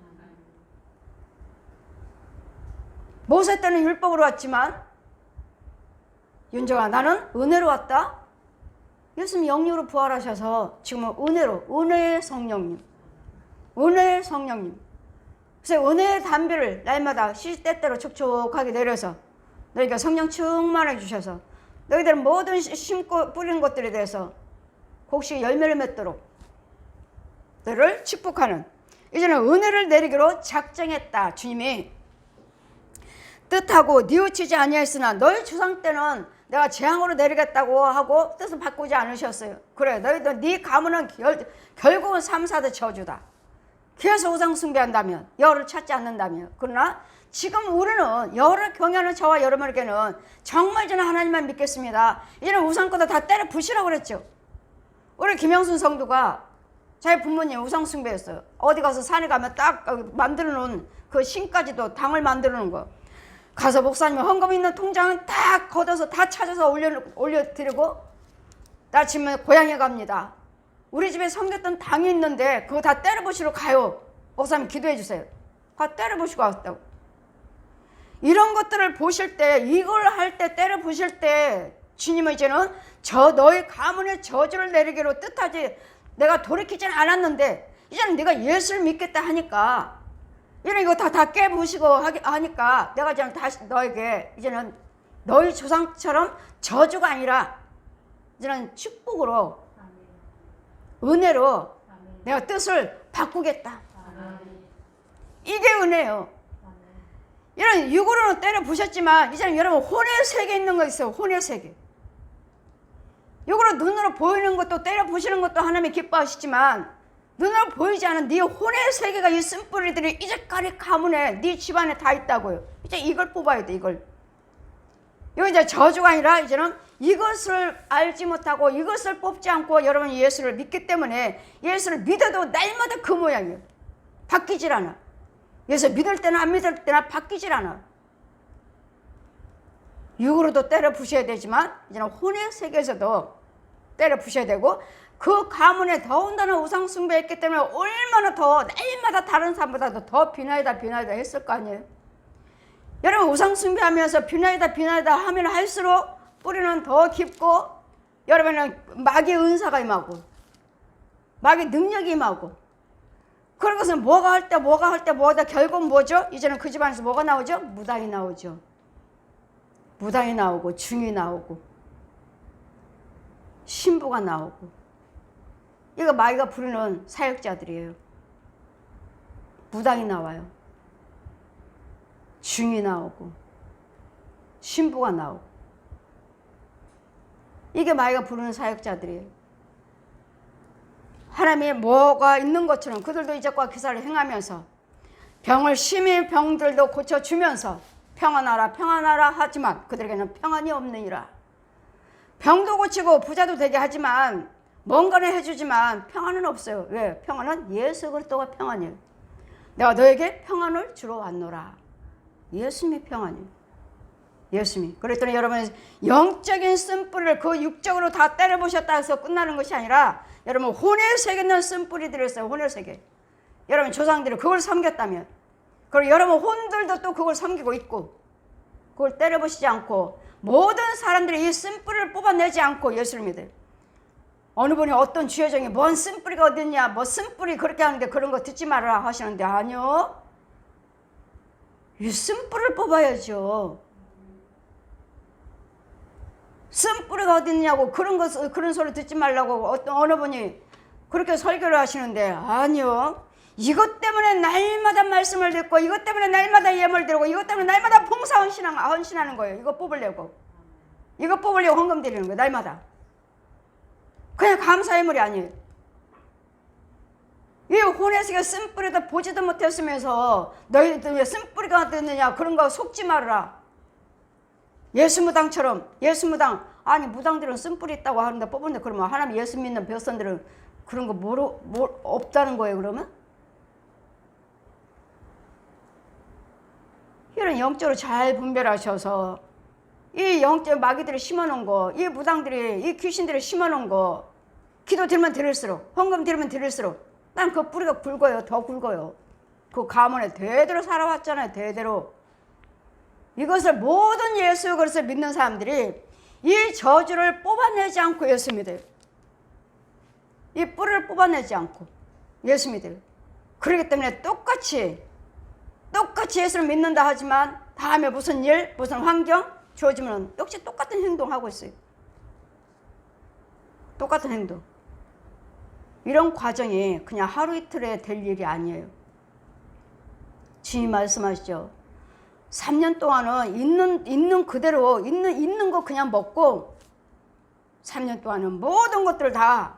모세 때는 율법으로 왔지만 윤정아 나는 은혜로 왔다. 예수님 영육으로 부활하셔서 지금은 은혜의 성령님. 그래서 은혜의 담비를 날마다 시때때로 촉촉하게 내려서 너희가 성령 충만해 주셔서 너희들은 모든 심고 뿌리는 것들에 대해서 곡식 열매를 맺도록 너를 축복하는 이제는 은혜를 내리기로 작정했다. 주님이 뜻하고 뉘우치지 아니하였으나 너희 조상 때는 내가 재앙으로 내리겠다고 하고 뜻을 바꾸지 않으셨어요. 그래 너희들 네 가문은 결국은 3,4대 저주다. 계속 우상 숭배한다면 여호와를 찾지 않는다면 그러나 지금 우리는 여호와를 경외하는 저와 여러분에게는 정말 저는 하나님만 믿겠습니다. 이제는 우상 거다 다 때려 부시라고 그랬죠. 우리 김영순 성도가 자기 부모님 우상 숭배했어요. 어디 가서 산에 가면 딱 만들어 놓은 그 신까지도 당을 만들어 놓은 거 가서 목사님 헌금 있는 통장은 다 걷어서 다 찾아서 올려드리고 나 지금 고향에 갑니다. 우리 집에 섬겼던 당이 있는데 그거 다 때려부시러 가요. 목사님 기도해 주세요. 다 때려부시고 왔다고. 이런 것들을 보실 때, 이걸 할 때, 때려부실 때 주님은 이제는 너희 가문에 저주를 내리기로 뜻하지, 내가 돌이키지는 않았는데 이제는 네가 예수를 믿겠다 하니까 이런 이거 다 깨부시고 하니까 내가 이제는 다시 너에게 이제는 너희 조상처럼 저주가 아니라 이제는 축복으로 은혜로 내가 뜻을 바꾸겠다. 이게 은혜예요. 이런 육으로는 때려 부셨지만 이제는 여러분 혼의 세계에 있는 거 있어요. 혼의 세계. 육으로 눈으로 보이는 것도 때려 부시는 것도 하나님이 기뻐하시지만 눈으로 보이지 않은 네 혼의 세계가 이 쓴뿌리들이 이제까지 가문에 네 집안에 다 있다고요. 이제 이걸 뽑아야 돼. 이걸. 이거 이제 저주가 아니라 이제는 이것을 알지 못하고 이것을 뽑지 않고 여러분이 예수를 믿기 때문에 예수를 믿어도 날마다 그 모양이에요. 바뀌질 않아. 예수 믿을 때나 안 믿을 때나 바뀌질 않아. 육으로도 때려 부셔야 되지만 이제는 혼의 세계에서도 때려 부셔야 되고 그 가문에 더군다나 우상 숭배했기 때문에 얼마나 더 날마다 다른 사람보다도 더 비나이다 했을 거 아니에요. 여러분 우상 숭배하면서 비나이다 하면 할수록 뿌리는 더 깊고 여러분은 마귀의 은사가 임하고 마귀의 능력이 임하고 그런 것은 뭐가 할 때 결국 뭐죠? 이제는 그 집안에서 뭐가 나오죠? 무당이 나오죠. 무당이 나오고 중이 나오고 신부가 나오고 이거 마귀가 부르는 사역자들이에요. 무당이 나와요. 중이 나오고 신부가 나오고 이게 마귀가 부르는 사역자들이에요. 하나님이 뭐가 있는 것처럼 그들도 이적과 기사를 행하면서 병을 심히 병들도 고쳐주면서 평안하라 하지만 그들에게는 평안이 없느니라. 병도 고치고 부자도 되게 하지만 뭔가를 해주지만 평안은 없어요. 왜? 평안은 예수 그리스도가 평안이에요. 내가 너에게 평안을 주러 왔노라. 예수님이 평안이에요. 예수님이. 그랬더니 여러분 영적인 쓴뿌리를 그 육적으로 다 때려보셨다 해서 끝나는 것이 아니라 여러분 혼의 세계에 있는 쓴뿌리들이 있어요. 혼의 세계. 여러분 조상들이 그걸 섬겼다면 그리고 여러분 혼들도 또 그걸 섬기고 있고 그걸 때려보시지 않고 모든 사람들이 이 쓴뿌리를 뽑아내지 않고 예수를 믿어요. 어느 분이 어떤 주여정이 뭔 쓴뿌리가 어딨냐 뭐 쓴뿌리 그렇게 하는데 그런 거 듣지 말아라 하시는데 아니요. 이 쓴뿌리를 뽑아야죠. 쓴뿌리가 어딨냐고 그런 소리 듣지 말라고 어느 분이 그렇게 설교를 하시는데 아니요. 이것 때문에 날마다 말씀을 듣고 이것 때문에 날마다 예물 드리고 이것 때문에 날마다 봉사 헌신하는 거예요. 이거 뽑으려고 헌금 드리는 거예요. 날마다. 그냥 감사 예물이 아니에요. 이 혼에서 쓴뿌리도 보지도 못했으면서 너희들 왜 쓴뿌리가 어딨느냐 그런 거 속지 말아라. 예수무당 아니 무당들은 쓴뿌리 있다고 하는데 뽑은데 그러면 하나님 예수 믿는 백성들은 그런 거 없다는 거예요. 그러면 이런 영적으로 잘 분별하셔서 이 영적 마귀들이 심어놓은 거, 이 무당들이 이 귀신들이 심어놓은 거 기도 드리면 드릴수록 헌금 드리면 드릴수록 난 그 뿌리가 굵어요. 더 굵어요. 그 가문에 대대로 살아왔잖아요. 대대로. 이것을 모든 예수 그리스도를 믿는 사람들이 이 저주를 뽑아내지 않고 예수 믿어요. 이 뿌리를 뽑아내지 않고 예수 믿어요. 그렇기 때문에 똑같이 예수를 믿는다 하지만 다음에 무슨 일, 무슨 환경 주어지면 역시 똑같은 행동하고 있어요. 똑같은 행동. 이런 과정이 그냥 하루 이틀에 될 일이 아니에요. 주님 말씀하시죠. 3년 동안은 있는 그대로 있는 거 그냥 먹고 3년 동안은 모든 것들을 다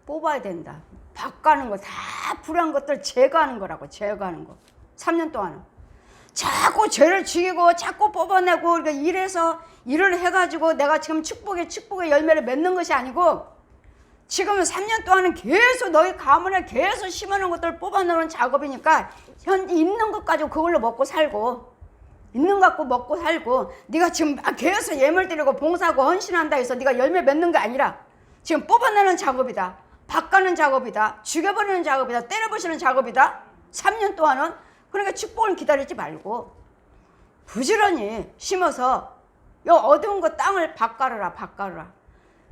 뽑아야 된다. 바꿔는 거 다 불한 것들 제거하는 거라고. 제거하는 거. 3년 동안은 자꾸 죄를 죽이고 자꾸 뽑아내고 그러니까 일을 해가지고 내가 지금 축복의 열매를 맺는 것이 아니고 지금은 3년 동안은 계속 너희 가문에 계속 심어놓은 것들을 뽑아내는 작업이니까 현재 있는 것 가지고 그걸로 먹고 살고 있는 거 갖고 먹고 살고, 네가 지금 계속 예물 드리고 봉사하고 헌신한다 해서 네가 열매 맺는 게 아니라 지금 뽑아내는 작업이다, 바꿔는 작업이다, 죽여버리는 작업이다, 때려부시는 작업이다. 3년 동안은. 그러니까 축복을 기다리지 말고 부지런히 심어서 요 어두운 거 땅을 바꿔라.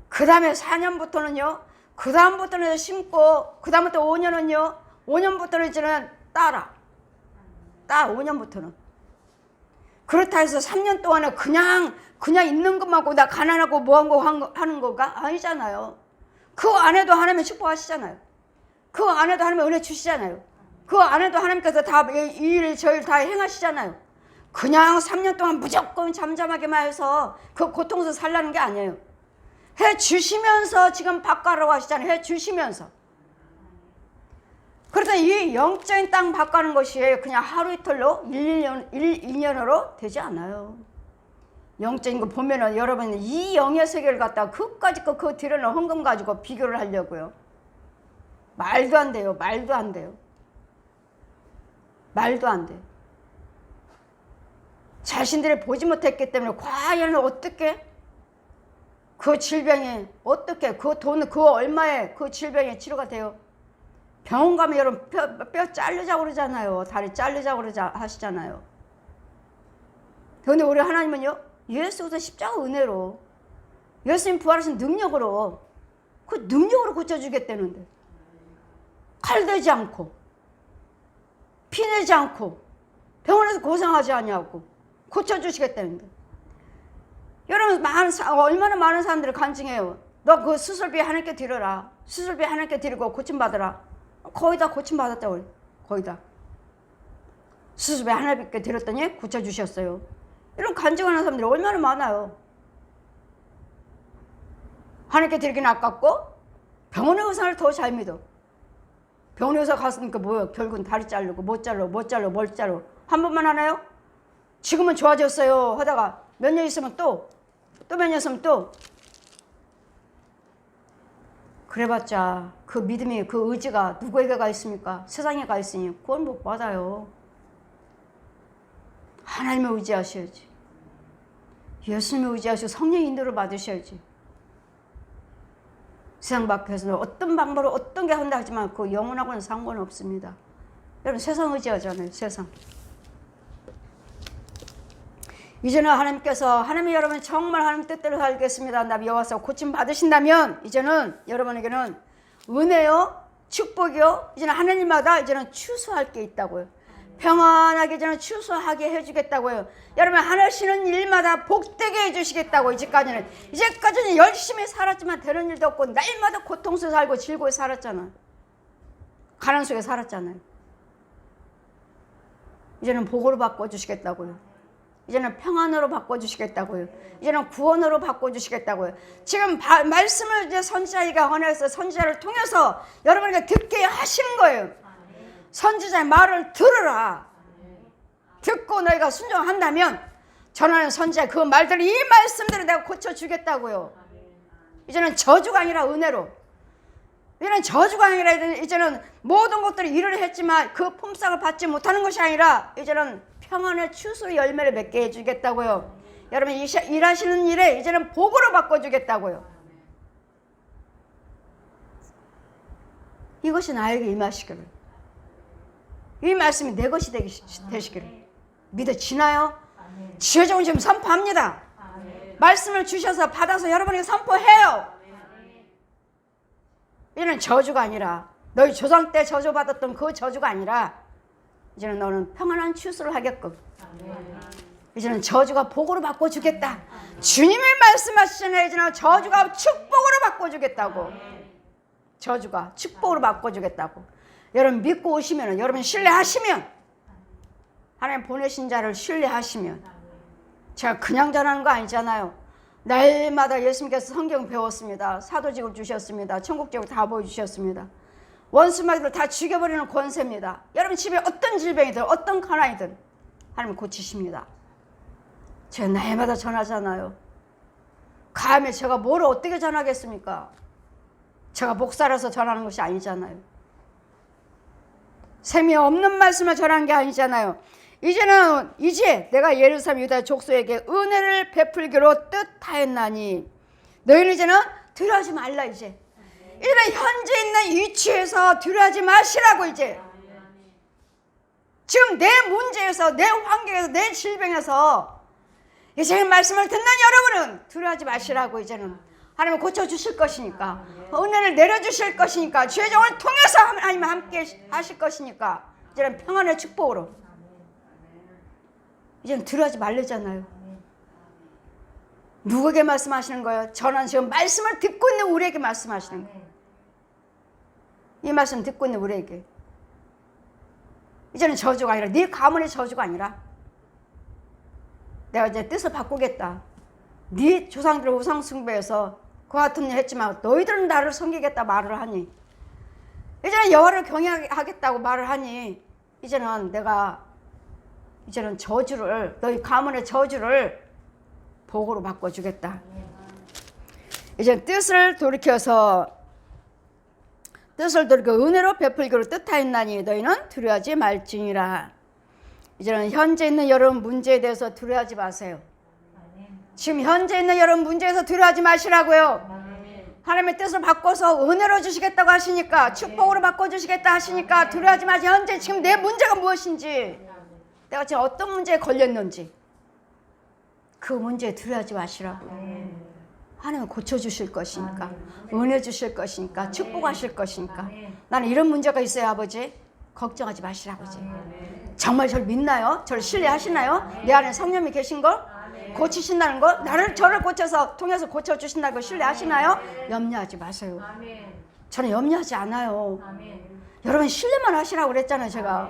그 다음에 4년부터는요, 그 다음부터는 심고, 그 다음부터 5년은요, 5년부터는 이제는 따 5년부터는. 그렇다 해서 3년 동안은 그냥 있는 것만 보고 나 가난하고 뭐한 거 하는 거가 아니잖아요. 그 안에도 하나님이 축복하시잖아요. 그 안에도 하나님이 은혜 주시잖아요. 그 안에도 하나님께서 다 이 일 저 일 다 행하시잖아요. 그냥 3년 동안 무조건 잠잠하게만 해서 그 고통에서 살라는 게 아니에요. 해 주시면서 지금 바꿔라고 하시잖아요. 해 주시면서. 그래서 이 영적인 땅 바꾸는 것이 그냥 하루 이틀로 2년으로 되지 않아요. 영적인 거 보면은 여러분 이 영의 세계를 갖다가 그까짓 거 그 들여놓은 헌금 가지고 비교를 하려고요. 말도 안 돼요. 말도 안 돼요. 자신들이 보지 못했기 때문에 과연 어떻게 그 질병이 어떻게 그 돈 그 얼마에 그 질병이 치료가 돼요? 병원 가면 여러분 뼈 자르자고 그러잖아요. 다리 자르자고 하시잖아요. 그런데 우리 하나님은요, 예수께서 십자가 은혜로 예수님 부활하신 능력으로 그 능력으로 고쳐주겠다는데 칼대지 않고 피내지 않고 병원에서 고생하지 않냐고 고쳐주시겠다는데, 여러분 얼마나 많은 사람들이 간증해요. 너 그 수술비 하나님께 드려라. 수술비 하나님께 드리고 고침받으라. 거의 다 고침받았다고 그래요. 거의 다. 수술비 하나님께 드렸더니 고쳐주셨어요. 이런 간증하는 사람들이 얼마나 많아요. 하나님께 드리기는 아깝고 병원의 의사를 더 잘 믿어. 병원의 의사 갔으니까 뭐예요? 결국은 다리 자르고 못 자르고 뭘 자르고 한 번만 하나요? 지금은 좋아졌어요 하다가 몇 년 있으면 또 몇 년 있으면 또 그래봤자 그 믿음이 그 의지가 누구에게 가 있습니까? 세상에 가 있으니 그건 못 받아요. 하나님을 의지하셔야지. 예수님을 의지하시고 성령 인도를 받으셔야지. 세상 밖에서는 어떤 방법으로 어떤 게 한다 하지만 그 영혼하고는 상관없습니다. 여러분 세상 의지하잖아요. 세상. 이제는 하나님이 여러분 정말 하나님 뜻대로 살겠습니다. 나 여호와서 고침 받으신다면 이제는 여러분에게는 은혜요, 축복이요, 이제는 하나님마다 이제는 추수할 게 있다고요. 평안하게 이제는 추수하게 해주겠다고요. 여러분 하시는 일마다 복되게 해주시겠다고. 이제까지는 열심히 살았지만 되는 일도 없고 날마다 고통 속에 살고 즐거이 살았잖아. 가난 속에 살았잖아요. 이제는 복으로 바꿔주시겠다고요. 이제는 평안으로 바꿔주시겠다고요. 이제는 구원으로 바꿔주시겠다고요. 지금 말씀을 이제 선지자가 헌해서 선지자를 통해서 여러분에게 듣게 하시는 거예요. 선지자의 말을 들으라. 듣고 너희가 순종한다면 전하는 선지자 그 말들을 이 말씀대로 내가 고쳐주겠다고요. 이제는 저주가 아니라 은혜로. 이제는 저주가 아니라 이제는 모든 것들이 일을 했지만 그 품삯을 받지 못하는 것이 아니라 이제는 평안의 추수 열매를 맺게 해주겠다고요. 여러분 일하시는 일에 이제는 복으로 바꿔주겠다고요. 이것이 나에게 임하시기를. 이 말씀이 내 것이 되시기를 믿어지나요? 지어져온 지금 선포합니다. 말씀을 주셔서 받아서 여러분에게 선포해요. 이는 저주가 아니라 너희 조상 때 저주받았던 그 저주가 아니라 이제는 너는 평안한 추수를 하게끔 이제는 저주가 복으로 바꿔주겠다. 주님이 말씀하시잖아요. 이제는 저주가 축복으로 바꿔주겠다고. 저주가 축복으로 바꿔주겠다고. 여러분 믿고 오시면 여러분 신뢰하시면 하나님 보내신 자를 신뢰하시면 제가 그냥 전하는 거 아니잖아요. 날마다 예수님께서 성경 배웠습니다. 사도직을 주셨습니다. 천국직을 다 보여주셨습니다. 원수마귀를 다 죽여버리는 권세입니다. 여러분 집에 어떤 질병이든 어떤 가난이든 하나님 고치십니다. 제가 날마다 전하잖아요. 감히 제가 뭘 어떻게 전하겠습니까? 제가 목사라서 전하는 것이 아니잖아요. 셈이 없는 말씀을 전하는 게 아니잖아요. 이제 내가 예루살렘 유다 족속에게 은혜를 베풀기로 뜻하였나니 너희는 이제는 두려워하지 말라. 이제는 현재 있는 위치에서 두려워하지 마시라고. 이제 지금 내 문제에서, 내 환경에서, 내 질병에서 이제 말씀을 듣는 여러분은 두려워하지 마시라고. 이제는 하나님은 고쳐주실 것이니까, 은혜를 내려주실 것이니까, 주의 종을 통해서 하나님 함께 하실 것이니까, 이제는 평안의 축복으로 이제는 두려워하지 말래잖아요. 누구에게 말씀하시는 거예요? 저는 지금 말씀을 듣고 있는 우리에게 말씀하시는 거예요. 이 말씀 듣고 있는 우리에게. 이제는 저주가 아니라, 네 가문의 저주가 아니라 내가 이제 뜻을 바꾸겠다. 네 조상들의 우상 숭배해서 그 같은 일 했지만 너희들은 나를 섬기겠다 말을 하니, 이제는 여호와를 경외하겠다고 말을 하니, 이제는 내가 이제는 저주를, 너희 가문의 저주를 복으로 바꿔주겠다. 이제 뜻을 돌이켜 은혜로 베풀기로 뜻하였나니 너희는 두려워하지 말지니라. 이제는 현재 있는 여러분 문제에 대해서 두려워하지 마세요. 지금 현재 있는 여러분 문제에서 두려워하지 마시라고요. 하나님의 뜻을 바꿔서 은혜로 주시겠다고 하시니까, 축복으로 바꿔주시겠다 하시니까 두려워하지 마세요. 현재 지금 내 문제가 무엇인지, 내가 지금 어떤 문제에 걸렸는지 그 문제에 두려워하지 마시라고. 하나님은 고쳐주실 것이니까, 은혜 주실 것이니까, 축복하실 것이니까. 나는 이런 문제가 있어요 아버지, 걱정하지 마시라고. 이제 정말 저를 믿나요? 저를 신뢰하시나요? 내 안에 성령이 계신 거? 고치신다는 거? 저를 고쳐서 통해서 고쳐주신다는 거 신뢰하시나요? 염려하지 마세요. 저는 염려하지 않아요. 여러분 신뢰만 하시라고 그랬잖아요. 제가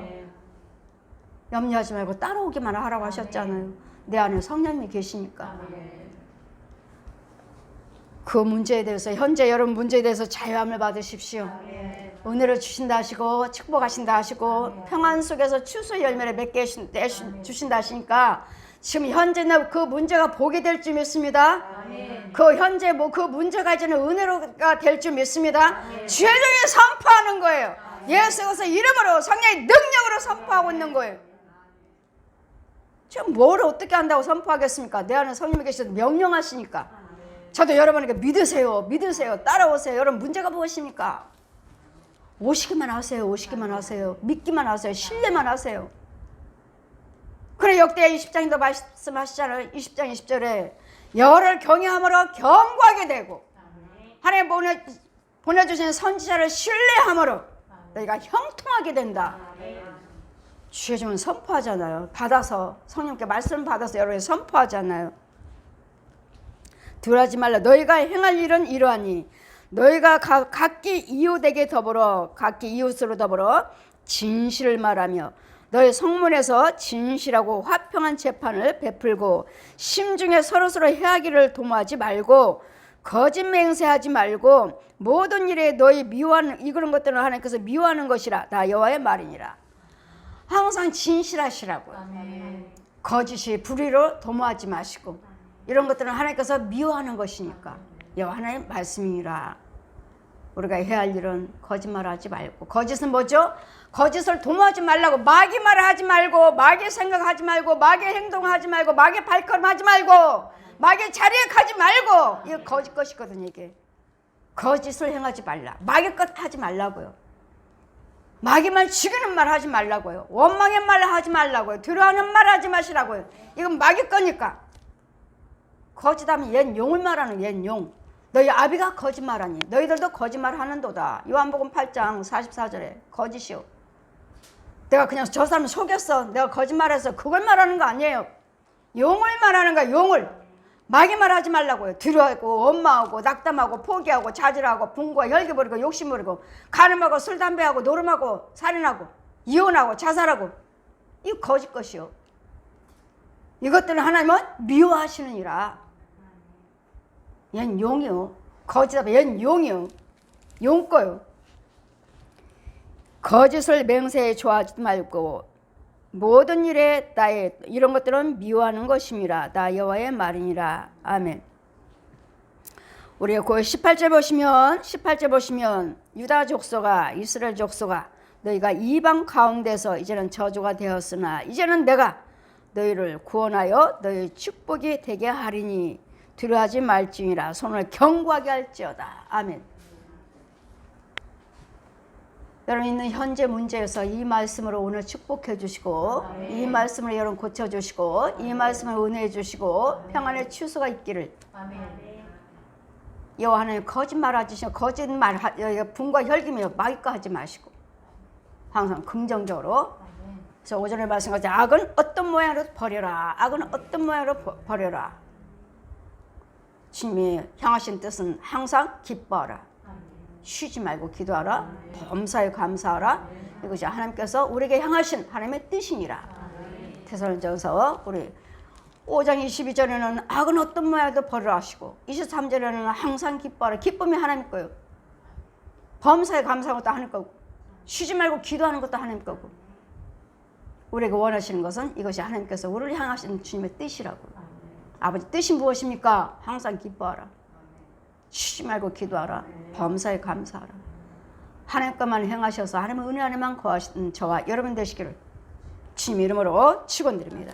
염려하지 말고 따라오기만 하라고 하셨잖아요. 내 안에 성령이 계시니까. 그 문제에 대해서, 현재 여러분 문제에 대해서 자유함을 받으십시오. 은혜를 주신다 하시고, 축복하신다 하시고, 평안 속에서 추수의 열매를 맺게 주신다 하시니까 지금 현재는 그 문제가 복이 될 줄 믿습니다. 그 현재 그 문제가 이제는 은혜로가 될 줄 믿습니다. 주의 종이 선포하는 거예요. 예수 그리스도 이름으로, 성령의 능력으로 선포하고 있는 거예요. 지금 뭘 어떻게 한다고 선포하겠습니까? 내 안에 성령이 계셔서 명령하시니까. 저도 여러분에게 믿으세요, 따라오세요. 여러분 문제가 무엇입니까? 오시기만 하세요. 믿기만 하세요. 신뢰만 하세요. 그래, 역대하 20장도 말씀하시잖아요. 20장 20절에 여호와를 경외함으로 경고하게 되고, 하나님 보내주신 선지자를 신뢰함으로 너희가 형통하게 된다. 주의 종은 선포하잖아요. 받아서, 성령께 말씀 받아서 여러분이 선포하잖아요. 두려워하지 말라. 너희가 행할 일은 이러하니 너희가 각기 이웃으로 더불어 진실을 말하며 너희 성문에서 진실하고 화평한 재판을 베풀고 심중에 서로서로 해하기를 도모하지 말고 거짓 맹세하지 말고 모든 일에 너희 미워하는 이런 것들은 하나님께서 미워하는 것이라. 나 여호와의 말이니라. 항상 진실하시라고요. 거짓이 불의로 도모하지 마시고, 이런 것들은 하나님께서 미워하는 것이니까 여호와 하나님의 말씀이니라. 우리가 해야 할 일은 거짓말하지 말고, 거짓은 뭐죠? 거짓을 도모하지 말라고. 마귀 말을 하지 말고, 마귀 생각하지 말고, 마귀 행동하지 말고, 마귀 발걸음하지 말고, 마귀 자리에 가지 말고. 이거 거짓 것이거든요. 이게 거짓을 행하지 말라. 마귀 것 하지 말라고요. 마귀 말 죽이는 말 하지 말라고요. 원망의 말 하지 말라고요. 두려워하는 말 하지 마시라고요. 이건 마귀 거니까. 거짓하면 얜 용을 말하는, 얜 용. 너희 아비가 거짓말하니 너희들도 거짓말하는도다. 요한복음 8장 44절에 거짓이요. 내가 그냥 저 사람 속였어, 내가 거짓말해서, 그걸 말하는 거 아니에요. 용을 말하는 거야. 용을. 마귀 말하지 말라고요. 두려워하고 원망하고 낙담하고 포기하고 자질하고 분고하고 혈기 부리고 욕심 부리고 간음하고 술 담배하고 노름하고 살인하고 이혼하고 자살하고, 이 거짓 것이요. 이것들은 하나님은 미워하시느니라. 얜 용이요. 거짓하면 얜 용이요. 용 거요. 거짓을 맹세해 좋아하지 말고 모든 일에 나의 이런 것들은 미워하는 것임이라. 나 여호와의 말이니라. 아멘. 우리 그 18절 보시면 유다 족속아, 이스라엘 족속아, 너희가 이방 가운데서 이제는 저주가 되었으나 이제는 내가 너희를 구원하여 너희 축복이 되게 하리니 두려워하지 말지니라. 손을 견고하게 할지어다. 아멘. 여러분 있는 현재 문제에서 이 말씀으로 오늘 축복해 주시고 이 말씀으로 여러분 고쳐 주시고 이 말씀을 은혜해 주시고 평안의 추수가 있기를. 여호와 하나님 거짓말하지 거짓말 분과 혈기며 마귀과 하지 마시고 항상 긍정적으로. 그래서 오전에 말씀하신 악은 어떤 모양으로 버려라. 악은 어떤 모양으로 버려라. 주님이 향하신 뜻은 항상 기뻐하라. 쉬지 말고 기도하라. 범사에 감사하라. 이것이 하나님께서 우리에게 향하신 하나님의 뜻이니라. 데살로니가서 우리 5장 22절에는 악은 어떤 모양도 버리라 하시고 23절에는 항상 기뻐하라. 기쁨이 하나님 거예요. 범사에 감사하는 것도 하나님 거고 쉬지 말고 기도하는 것도 하나님 거고 우리에게 원하시는 것은 이것이 하나님께서 우리를 향하신 주님의 뜻이라고. 아버지 뜻이 무엇입니까? 항상 기뻐하라. 쉬지 말고 기도하라. 범사에 감사하라. 하나님 것만 행하셔서 하나님의 은혜 안에만 거하시는 저와 여러분 되시기를 주님 이름으로 축원드립니다.